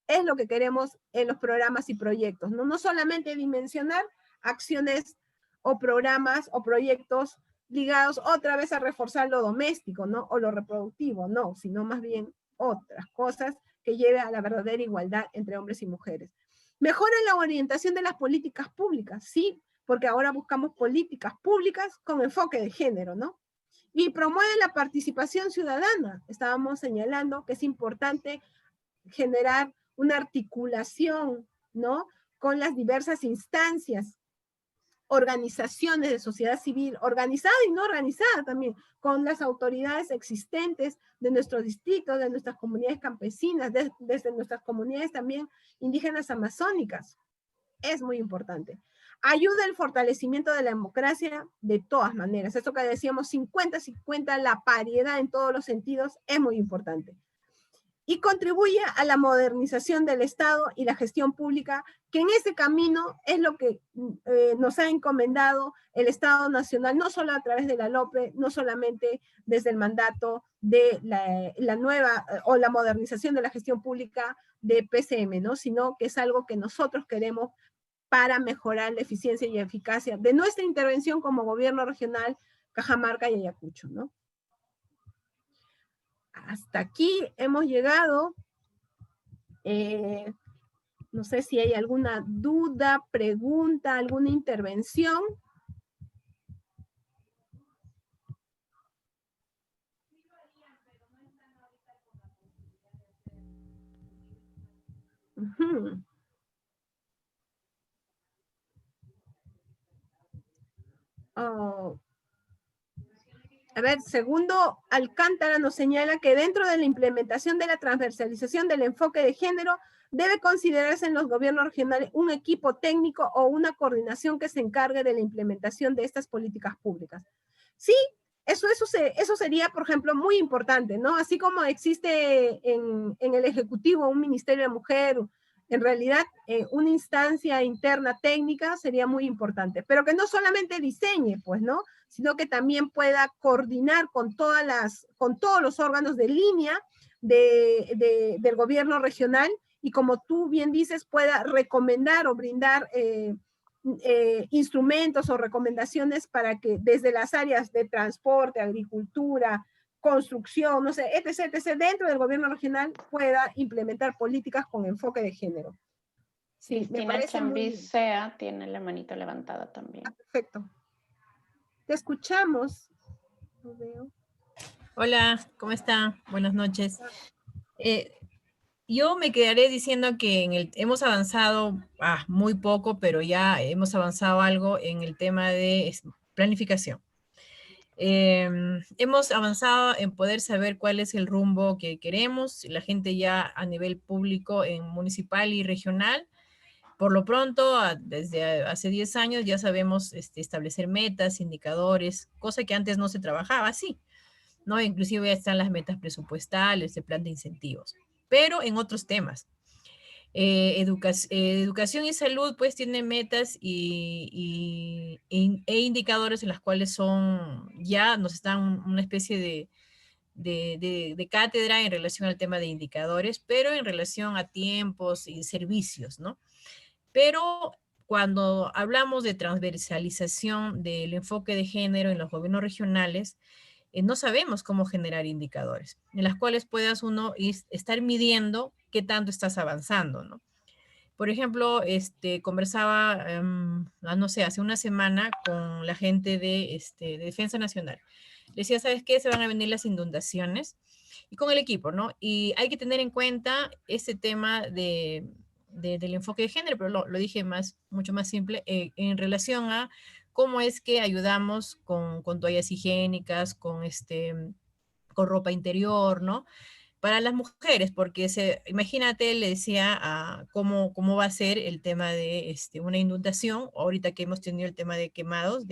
S2: Es lo que queremos en los programas y proyectos, ¿no? No solamente dimensionar acciones o programas o proyectos ligados otra vez a reforzar lo doméstico, ¿no? O lo reproductivo, no, sino más bien otras cosas que lleven a la verdadera igualdad entre hombres y mujeres. Mejora la orientación de las políticas públicas, sí, porque ahora buscamos políticas públicas con enfoque de género, ¿no? Y promueve la participación ciudadana. Estábamos señalando que es importante generar una articulación, ¿no? Con las diversas instancias, organizaciones de sociedad civil, organizada y no organizada también, con las autoridades existentes de nuestros distritos, de nuestras comunidades campesinas, desde nuestras comunidades también indígenas amazónicas. Es muy importante. Ayuda el fortalecimiento de la democracia de todas maneras. Esto que decíamos 50-50, la paridad en todos los sentidos, es muy importante. Y contribuye a la modernización del Estado y la gestión pública, que en ese camino es lo que nos ha encomendado el Estado Nacional, no solo a través de la LOPRE, no solamente desde el mandato de la nueva o la modernización de la gestión pública de PCM, ¿no? Sino que es algo que nosotros queremos para mejorar la eficiencia y eficacia de nuestra intervención como gobierno regional Cajamarca y Ayacucho, ¿no? Hasta aquí hemos llegado. No sé si hay alguna duda, pregunta, alguna intervención. Uh-huh. Oh. A ver, segundo Alcántara nos señala que dentro de la implementación de la transversalización del enfoque de género debe considerarse en los gobiernos regionales un equipo técnico o una coordinación que se encargue de la implementación de estas políticas públicas. Sí, eso sería, por ejemplo, muy importante, ¿no? Así como existe en el Ejecutivo un Ministerio de Mujer, en realidad una instancia interna técnica sería muy importante, pero que no solamente diseñe, pues, ¿no? Sino que también pueda coordinar con todos los órganos de línea del gobierno regional y, como tú bien dices, pueda recomendar o brindar instrumentos o recomendaciones para que desde las áreas de transporte, agricultura, construcción, no sé, etc., dentro del gobierno regional pueda implementar políticas con enfoque de género. Sí,
S1: Cristina Chambicea tiene la manito levantada también.
S2: Perfecto. Te escuchamos. Lo veo.
S12: Hola, ¿cómo está? Buenas noches. Yo me quedaré diciendo que hemos avanzado muy poco, pero ya hemos avanzado algo en el tema de planificación. Hemos avanzado en poder saber cuál es el rumbo que queremos, la gente ya a nivel público, en municipal y regional. Por lo pronto, desde hace 10 años ya sabemos establecer metas, indicadores, cosa que antes no se trabajaba así, ¿no? Inclusive ya están las metas presupuestales, el plan de incentivos, pero en otros temas. Educación y salud pues tiene metas e indicadores en las cuales ya nos están una especie de cátedra en relación al tema de indicadores, pero en relación a tiempos y servicios, ¿no? Pero cuando hablamos de transversalización del enfoque de género en los gobiernos regionales, no sabemos cómo generar indicadores, en las cuales puedas uno estar midiendo qué tanto estás avanzando, ¿no? Por ejemplo, conversaba, no sé, hace una semana con la gente de Defensa Nacional. Le decía, ¿sabes qué? Se van a venir las inundaciones, y con el equipo, ¿no? Y hay que tener en cuenta este tema del enfoque de género, pero lo dije mucho más simple, en relación a cómo es que ayudamos con toallas higiénicas, con ropa interior, ¿no? Para las mujeres, porque imagínate, le decía cómo va a ser el tema de una inundación, ahorita que hemos tenido el tema de quemados,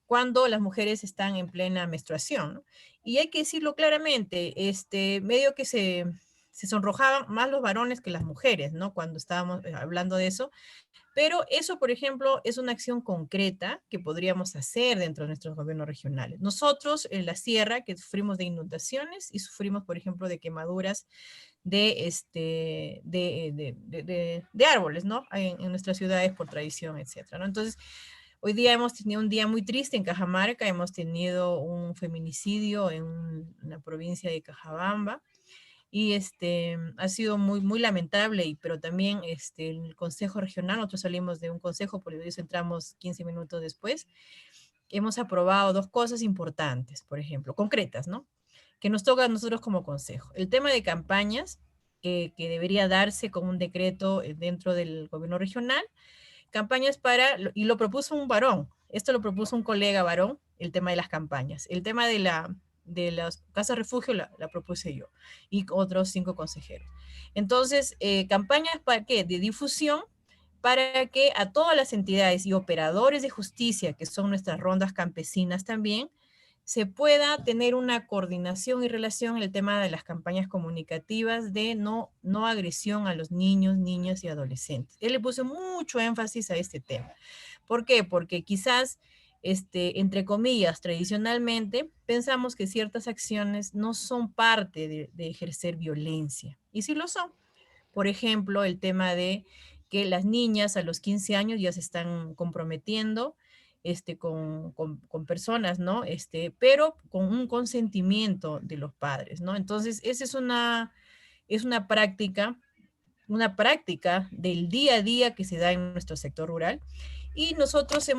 S12: cuando las mujeres están en plena menstruación, ¿no? Y hay que decirlo claramente, medio que se se sonrojaban más los varones que las mujeres, ¿no? Cuando estábamos hablando de eso. Pero eso, por ejemplo, es una acción concreta que podríamos hacer dentro de nuestros gobiernos regionales. Nosotros en la sierra, que sufrimos de inundaciones y sufrimos, por ejemplo, de quemaduras de árboles, ¿no? En nuestras ciudades por tradición, etcétera, ¿no? Entonces, hoy día hemos tenido un día muy triste en Cajamarca, hemos tenido un feminicidio en la provincia de Cajabamba, y ha sido muy, muy lamentable, pero también el Consejo Regional, nosotros salimos de un consejo, por eso entramos 15 minutos después, hemos aprobado 2 cosas importantes, por ejemplo, concretas, ¿no? Que nos toca a nosotros como consejo. El tema de campañas, que debería darse con un decreto dentro del gobierno regional, campañas y lo propuso un varón, esto lo propuso un colega varón, el tema de las campañas. El tema de las casas refugio la propuse yo y otros 5 consejeros. Entonces, campañas ¿para qué? De difusión, para que a todas las entidades y operadores de justicia, que son nuestras rondas campesinas también, se pueda tener una coordinación y relación en el tema de las campañas comunicativas de no agresión a los niños, niñas y adolescentes. Él le puso mucho énfasis a este tema. ¿Por qué? Porque quizás, entre comillas, tradicionalmente, pensamos que ciertas acciones no son parte de ejercer violencia. Y sí lo son. Por ejemplo, el tema de que las niñas a los 15 años ya se están comprometiendo con personas, ¿no? Pero con un consentimiento de los padres, ¿no? Entonces, esa es una práctica del día a día que se da en nuestro sector rural, y nosotros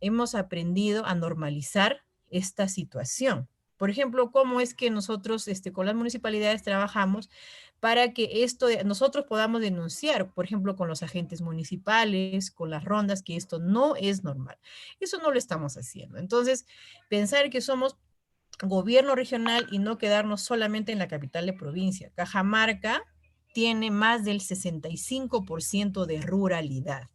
S12: hemos aprendido a normalizar esta situación. Por ejemplo, cómo es que nosotros con las municipalidades trabajamos para que nosotros podamos denunciar, por ejemplo, con los agentes municipales, con las rondas, que esto no es normal. Eso no lo estamos haciendo. Entonces, pensar que somos gobierno regional y no quedarnos solamente en la capital de provincia. Cajamarca tiene más del 65% de ruralidad.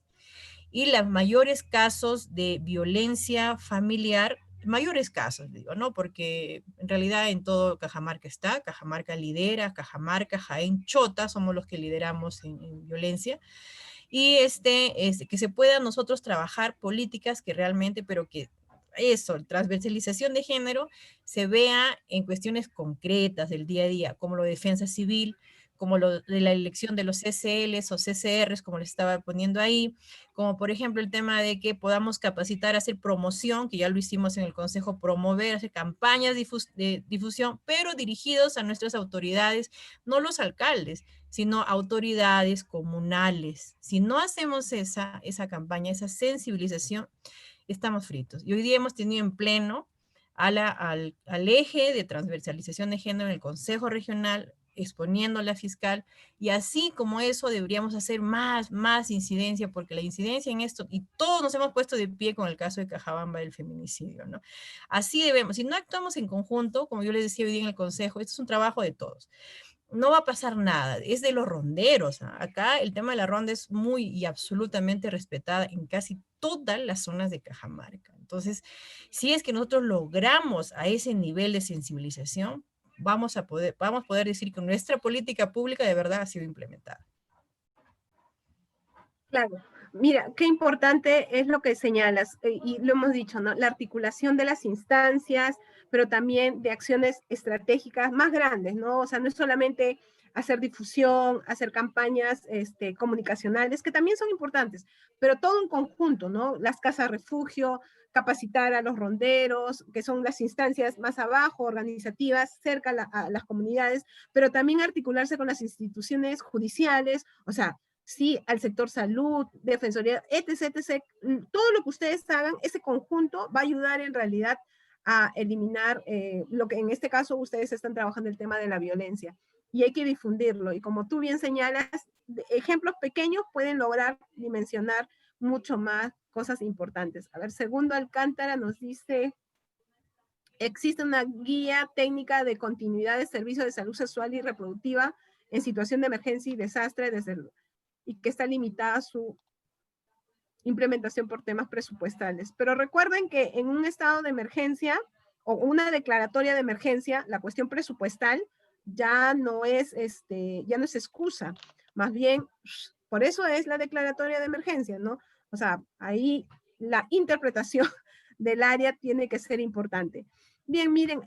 S12: Y los mayores casos de violencia familiar, mayores casos, digo, ¿no? Porque en realidad en todo Cajamarca está, Cajamarca lidera, Cajamarca, Jaén, Chota, somos los que lideramos en violencia. Y que se pueda nosotros trabajar políticas que realmente, pero que eso, transversalización de género, se vea en cuestiones concretas del día a día, como lo de defensa civil, como lo de la elección de los CCLs o CCRs, como les estaba poniendo ahí, como por ejemplo el tema de que podamos capacitar, hacer promoción, que ya lo hicimos en el Consejo, promover, hacer campañas de difusión, pero dirigidos a nuestras autoridades, no los alcaldes, sino autoridades comunales. Si no hacemos esa campaña, esa sensibilización, estamos fritos. Y hoy día hemos tenido en pleno al eje de transversalización de género en el Consejo Regional, exponiendo a la fiscal, y así como eso deberíamos hacer más incidencia, porque la incidencia en esto, y todos nos hemos puesto de pie con el caso de Cajabamba del feminicidio, ¿no? Así debemos, si no actuamos en conjunto, como yo les decía hoy día en el Consejo, esto es un trabajo de todos. No va a pasar nada, es de los ronderos. ¿Ah? Acá el tema de la ronda es muy y absolutamente respetada en casi todas las zonas de Cajamarca. Entonces, si es que nosotros logramos a ese nivel de sensibilización, vamos a poder decir que nuestra política pública de verdad ha sido implementada.
S2: Claro. Mira, qué importante es lo que señalas, y lo hemos dicho, ¿no? La articulación de las instancias, pero también de acciones estratégicas más grandes, ¿no? O sea, no es solamente hacer difusión, hacer campañas comunicacionales, que también son importantes, pero todo en conjunto, ¿no? Las casas refugio, capacitar a los ronderos, que son las instancias más abajo, organizativas, cerca a las comunidades, pero también articularse con las instituciones judiciales, o sea, sí, al sector salud, defensoría, etc., todo lo que ustedes hagan, ese conjunto va a ayudar en realidad a eliminar lo que en este caso ustedes están trabajando el tema de la violencia. Y hay que difundirlo. Y como tú bien señalas, ejemplos pequeños pueden lograr dimensionar mucho más cosas importantes. A ver, Segundo Alcántara nos dice, existe una guía técnica de continuidad de servicios de salud sexual y reproductiva en situación de emergencia y desastre y que está limitada su implementación por temas presupuestales. Pero recuerden que en un estado de emergencia o una declaratoria de emergencia, la cuestión presupuestal ya no es excusa. Más bien, por eso es la declaratoria de emergencia, ¿no? O sea, ahí la interpretación del área tiene que ser importante. Bien, miren,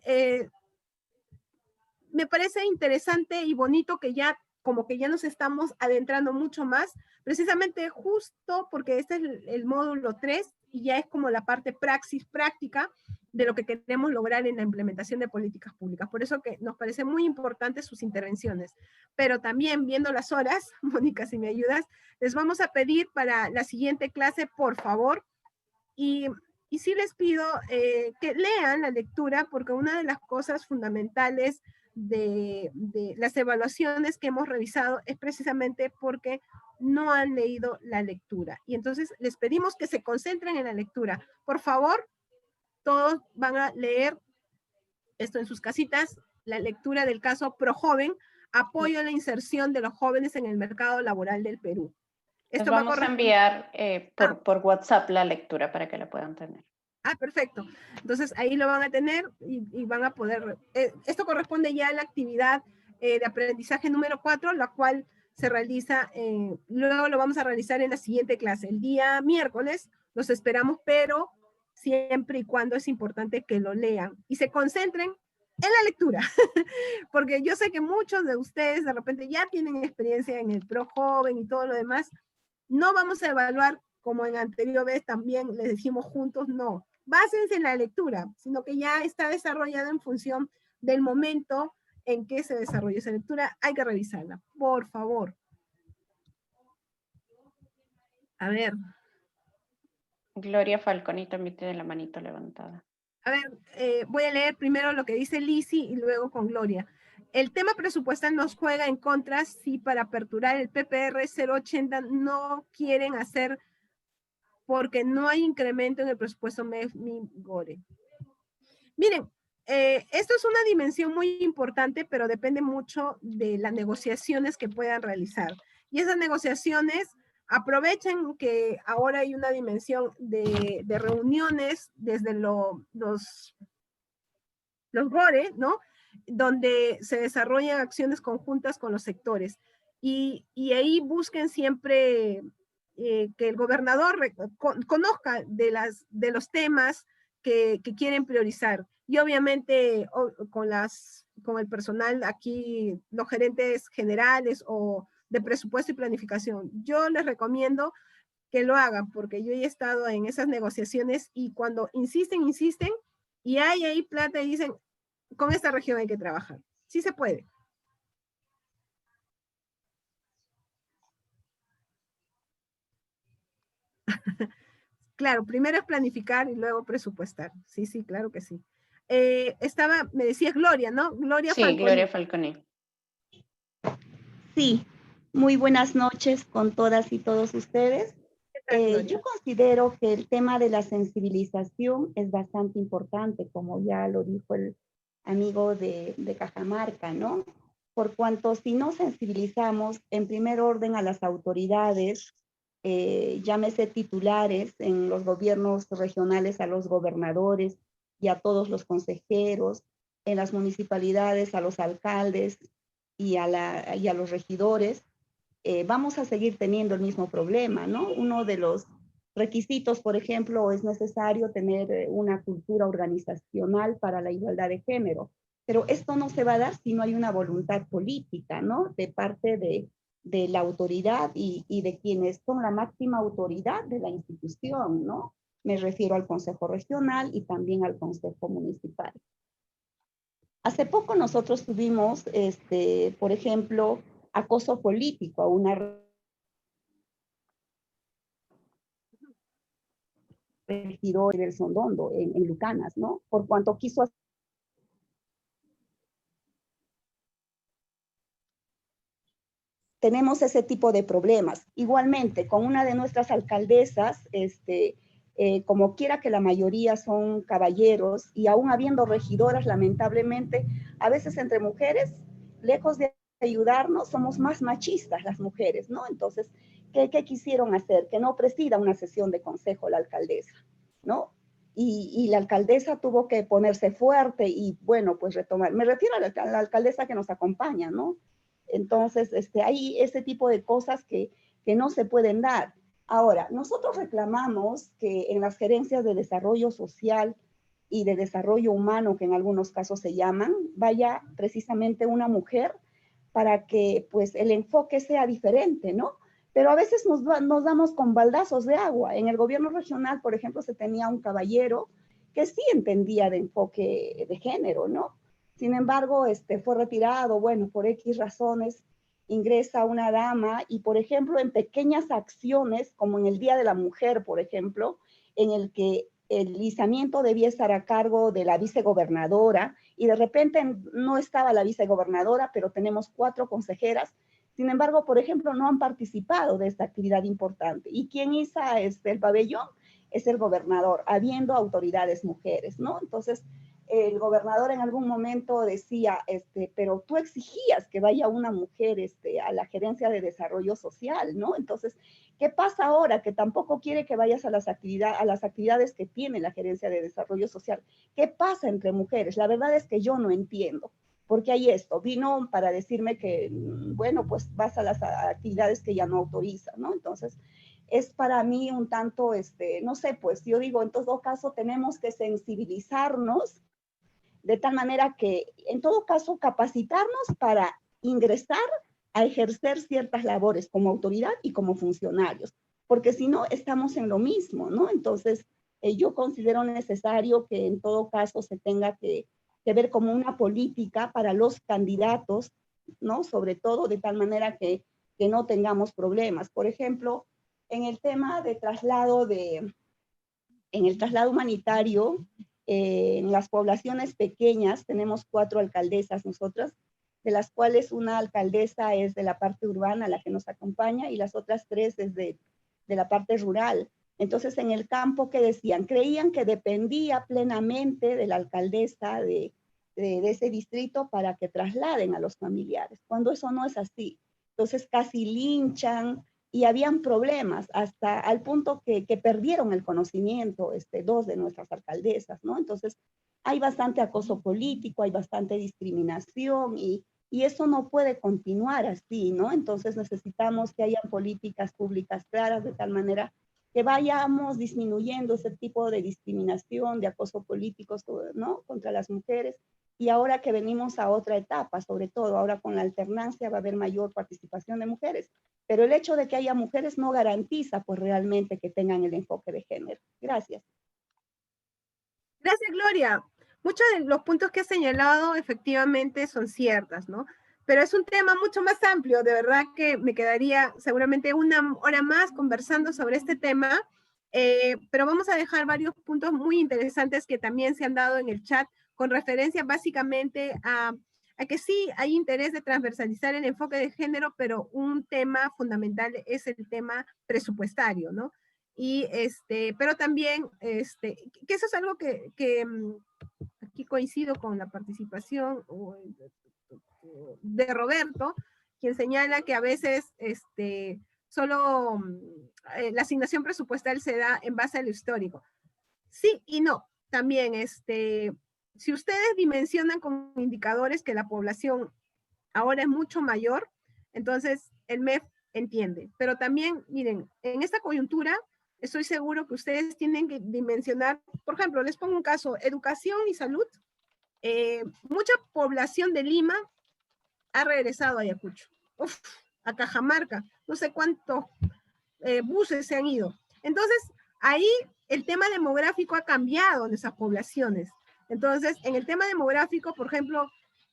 S2: me parece interesante y bonito que ya como que ya nos estamos adentrando mucho más, precisamente justo porque este es el módulo 3 y ya es como la parte praxis práctica de lo que queremos lograr en la implementación de políticas públicas. Por eso que nos parece muy importante sus intervenciones. Pero también viendo las horas, Mónica, si me ayudas, les vamos a pedir para la siguiente clase, por favor, y sí les pido que lean la lectura, porque una de las cosas fundamentales de las evaluaciones que hemos revisado es precisamente porque no han leído la lectura. Y entonces les pedimos que se concentren en la lectura. Por favor, todos van a leer esto en sus casitas, la lectura del caso ProJoven, apoyo a la inserción de los jóvenes en el mercado laboral del Perú.
S1: Les vamos a enviar por WhatsApp la lectura para que la puedan tener.
S2: Ah, perfecto. Entonces ahí lo van a tener y van a poder... esto corresponde ya a la actividad de aprendizaje número 4, la cual se realiza, luego lo vamos a realizar en la siguiente clase. El día miércoles los esperamos, pero siempre y cuando es importante que lo lean y se concentren en la lectura, porque yo sé que muchos de ustedes de repente ya tienen experiencia en el ProJoven y todo lo demás. No vamos a evaluar como en anterior vez también les decimos juntos, no. Básense en la lectura, sino que ya está desarrollada en función del momento en que se desarrolla esa lectura. Hay que revisarla, por favor. A ver.
S1: Gloria Falconi también tiene la manito levantada.
S2: A ver, voy a leer primero lo que dice Lizzy y luego con Gloria. El tema presupuestal nos juega en contra si para aperturar el PPR 080 no quieren hacer porque no hay incremento en el presupuesto MEF-MIGORE. Miren, esto es una dimensión muy importante, pero depende mucho de las negociaciones que puedan realizar. Y esas negociaciones aprovechen que ahora hay una dimensión de reuniones desde los GORE, ¿no? Donde se desarrollan acciones conjuntas con los sectores. Y ahí busquen siempre que el gobernador conozca de los temas que quieren priorizar. Y obviamente con el personal aquí, los gerentes generales o de presupuesto y planificación. Yo les recomiendo que lo hagan porque yo he estado en esas negociaciones y cuando insisten, y hay ahí plata y dicen, con esta región hay que trabajar. Sí se puede. Claro, primero es planificar y luego presupuestar. Sí, sí, claro que sí. Me decías Gloria, ¿no? Gloria
S1: sí,
S2: Falconi.
S1: Gloria Falconi.
S13: Sí, muy buenas noches con todas y todos ustedes. Yo considero que el tema de la sensibilización es bastante importante, como ya lo dijo el amigo de Cajamarca, ¿no? Por cuanto si no sensibilizamos en primer orden a las autoridades, llámese titulares en los gobiernos regionales, a los gobernadores y a todos los consejeros, en las municipalidades, a los alcaldes y a los regidores, vamos a seguir teniendo el mismo problema, ¿no? Uno de los requisitos, por ejemplo, es necesario tener una cultura organizacional para la igualdad de género, pero esto no se va a dar si no hay una voluntad política, ¿no? De parte de la autoridad y de quienes son la máxima autoridad de la institución, ¿no? Me refiero al Consejo Regional y también al Consejo Municipal. Hace poco nosotros tuvimos, por ejemplo, acoso político a una regidora del Sondondo en Lucanas, ¿no? Por cuanto quiso hacer tenemos ese tipo de problemas. Igualmente, con una de nuestras alcaldesas, como quiera que la mayoría son caballeros, y aún habiendo regidoras, lamentablemente, a veces entre mujeres, lejos de ayudarnos, somos más machistas las mujeres, ¿no? Entonces, ¿qué quisieron hacer? Que no presida una sesión de consejo la alcaldesa, ¿no? y la alcaldesa tuvo que ponerse fuerte y, bueno, pues retomar. Me refiero a la alcaldesa que nos acompaña, ¿no? Entonces, hay ese tipo de cosas que no se pueden dar. Ahora, nosotros reclamamos que en las gerencias de desarrollo social y de desarrollo humano, que en algunos casos se llaman, vaya precisamente una mujer para que pues el enfoque sea diferente, ¿no? Pero a veces nos damos con baldazos de agua. En el gobierno regional, por ejemplo, se tenía un caballero que sí entendía de enfoque de género, ¿no? Sin embargo, fue retirado, bueno, por X razones, ingresa una dama y, por ejemplo, en pequeñas acciones, como en el Día de la Mujer, por ejemplo, en el que el izamiento debía estar a cargo de la vicegobernadora y de repente no estaba la vicegobernadora, pero tenemos 4 consejeras. Sin embargo, por ejemplo, no han participado de esta actividad importante. ¿Y quién hizo el pabellón? Es el gobernador, habiendo autoridades mujeres, ¿no? Entonces, el gobernador en algún momento decía, pero tú exigías que vaya una mujer a la gerencia de desarrollo social, ¿no? Entonces, ¿qué pasa ahora? Que tampoco quiere que vayas a las actividades que tiene la gerencia de desarrollo social. ¿Qué pasa entre mujeres? La verdad es que yo no entiendo. Porque hay esto, vino para decirme que, bueno, pues vas a las actividades que ya no autoriza, ¿no? Entonces, es para mí un tanto, no sé, pues yo digo, en todo caso tenemos que sensibilizarnos de tal manera que, en todo caso, capacitarnos para ingresar a ejercer ciertas labores como autoridad y como funcionarios, porque si no, estamos en lo mismo, ¿no? Entonces, yo considero necesario que en todo caso se tenga que ver como una política para los candidatos, ¿no? Sobre todo de tal manera que no tengamos problemas. Por ejemplo, en el tema de traslado en el traslado humanitario, en las poblaciones pequeñas tenemos 4 alcaldesas nosotras, de las cuales una alcaldesa es de la parte urbana, la que nos acompaña, y las otras 3 es de la parte rural. Entonces, en el campo, ¿qué decían? Creían que dependía plenamente de la alcaldesa de ese distrito para que trasladen a los familiares, cuando eso no es así. Entonces, casi linchan y habían problemas hasta al punto que perdieron el conocimiento 2 de nuestras alcaldesas, ¿no? Entonces, hay bastante acoso político, hay bastante discriminación y eso no puede continuar así, ¿no? Entonces necesitamos que hayan políticas públicas claras de tal manera que vayamos disminuyendo ese tipo de discriminación, de acoso político, ¿no? Contra las mujeres. Y ahora que venimos a otra etapa, sobre todo ahora con la alternancia va a haber mayor participación de mujeres. Pero el hecho de que haya mujeres no garantiza pues realmente que tengan el enfoque de género. Gracias.
S2: Gracias, Gloria. Muchos de los puntos que has señalado efectivamente son ciertas, ¿no? Pero es un tema mucho más amplio, de verdad que me quedaría seguramente 1 hora más conversando sobre este tema, pero vamos a dejar varios puntos muy interesantes que también se han dado en el chat con referencia básicamente a que sí hay interés de transversalizar el enfoque de género, pero un tema fundamental es el tema presupuestario, ¿no? Y pero también, que eso es algo que aquí coincido con la participación de Roberto, quien señala que a veces solo la asignación presupuestal se da en base a lo histórico. Sí y no, también si ustedes dimensionan con indicadores que la población ahora es mucho mayor, entonces el MEF entiende. Pero también, miren, en esta coyuntura, estoy seguro que ustedes tienen que dimensionar, por ejemplo, les pongo un caso, educación y salud. Mucha población de Lima ha regresado a Ayacucho, a Cajamarca, no sé cuántos buses se han ido. Entonces, ahí el tema demográfico ha cambiado en esas poblaciones. Entonces, en el tema demográfico, por ejemplo,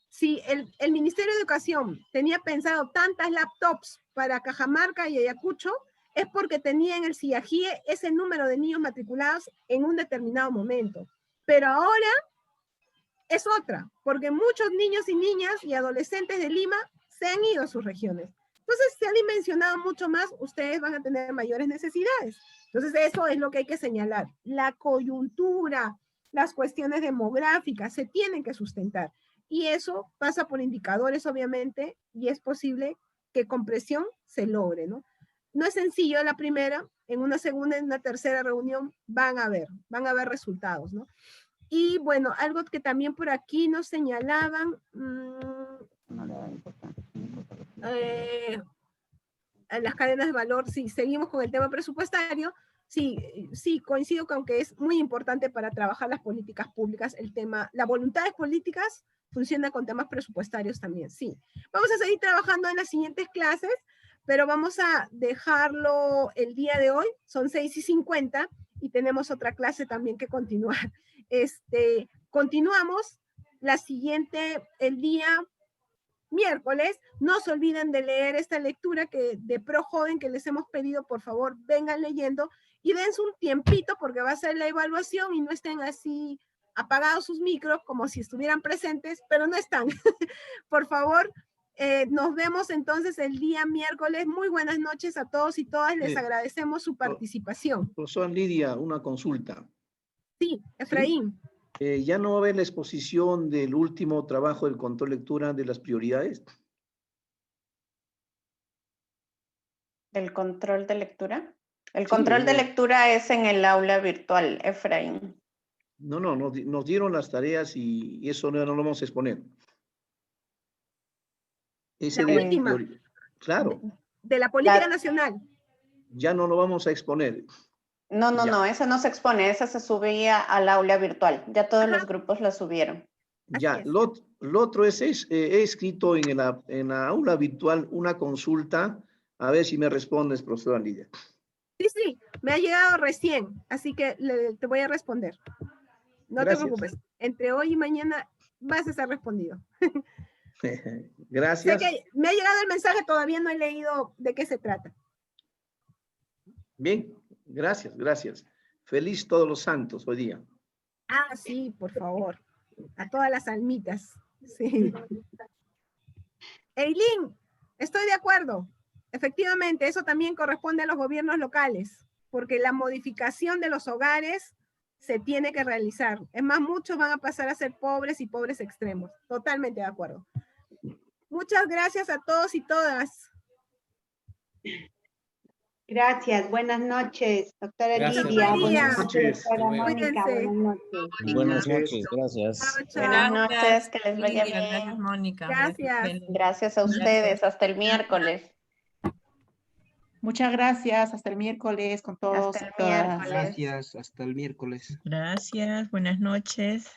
S2: si el Ministerio de Educación tenía pensado tantas laptops para Cajamarca y Ayacucho, es porque tenía en el CIAGIE ese número de niños matriculados en un determinado momento. Pero ahora es otra, porque muchos niños y niñas y adolescentes de Lima se han ido a sus regiones. Entonces, se ha dimensionado mucho más, ustedes van a tener mayores necesidades. Entonces, eso es lo que hay que señalar. La coyuntura, las cuestiones demográficas se tienen que sustentar. Y eso pasa por indicadores, obviamente, y es posible que con presión se logre, ¿no? No es sencillo la primera, en una segunda y una tercera reunión van a ver resultados, ¿no? Y bueno, algo que también por aquí nos señalaban, las cadenas de valor, si seguimos con el tema presupuestario, sí, coincido con que es muy importante para trabajar las políticas públicas, el tema, las voluntades políticas funciona con temas presupuestarios también, sí. Vamos a seguir trabajando en las siguientes clases, pero vamos a dejarlo el día de hoy, son 6:50, y tenemos otra clase también que continuar. Continuamos la siguiente, el día miércoles. No se olviden de leer esta lectura de Pro Joven que les hemos pedido, por favor, vengan leyendo y dense un tiempito porque va a ser la evaluación y no estén así apagados sus micros como si estuvieran presentes, pero no están. Por favor, nos vemos entonces el día miércoles. Muy buenas noches a todos y todas. Les agradecemos su participación.
S9: Profesora Lidia, una consulta.
S2: Sí, Efraín.
S9: ¿Ya no va a haber la exposición del último trabajo del control lectura de las prioridades?
S1: ¿El control de lectura? El control de lectura es en el aula virtual, Efraín.
S9: No, nos dieron las tareas y eso no lo vamos a exponer. Ese
S2: la última.
S9: Claro.
S2: De la política nacional.
S9: Ya no lo vamos a exponer.
S1: No, esa no se expone, esa se subía al aula virtual. Ya todos los grupos la subieron.
S9: Ya, lo otro es he escrito en la aula virtual una consulta, a ver si me respondes, profesora Lidia.
S2: Sí, me ha llegado recién, así que te voy a responder. No te preocupes, entre hoy y mañana vas a estar respondido.
S9: Gracias.
S2: Sé que me ha llegado el mensaje, todavía no he leído de qué se trata.
S9: Bien, gracias. Feliz todos los santos hoy día.
S2: Ah, sí, por favor. A todas las almitas. Sí. Eileen, estoy de acuerdo. Efectivamente, eso también corresponde a los gobiernos locales, porque la modificación de los hogares se tiene que realizar. Es más, muchos van a pasar a ser pobres y pobres extremos. Totalmente de acuerdo. Muchas gracias a todos y todas.
S14: Gracias, buenas noches, doctora
S2: Gracias,
S14: Lidia.
S2: buenas
S14: noches, doctora Mónica, buenas noches.
S15: Buenas noches, gracias.
S1: Buenas noches, que les vaya bien.
S12: Gracias, Mónica.
S1: Gracias a ustedes, hasta el miércoles.
S4: Muchas gracias, hasta el miércoles con todos.
S1: Hasta el miércoles.
S5: Gracias, hasta el miércoles.
S3: Gracias, buenas noches.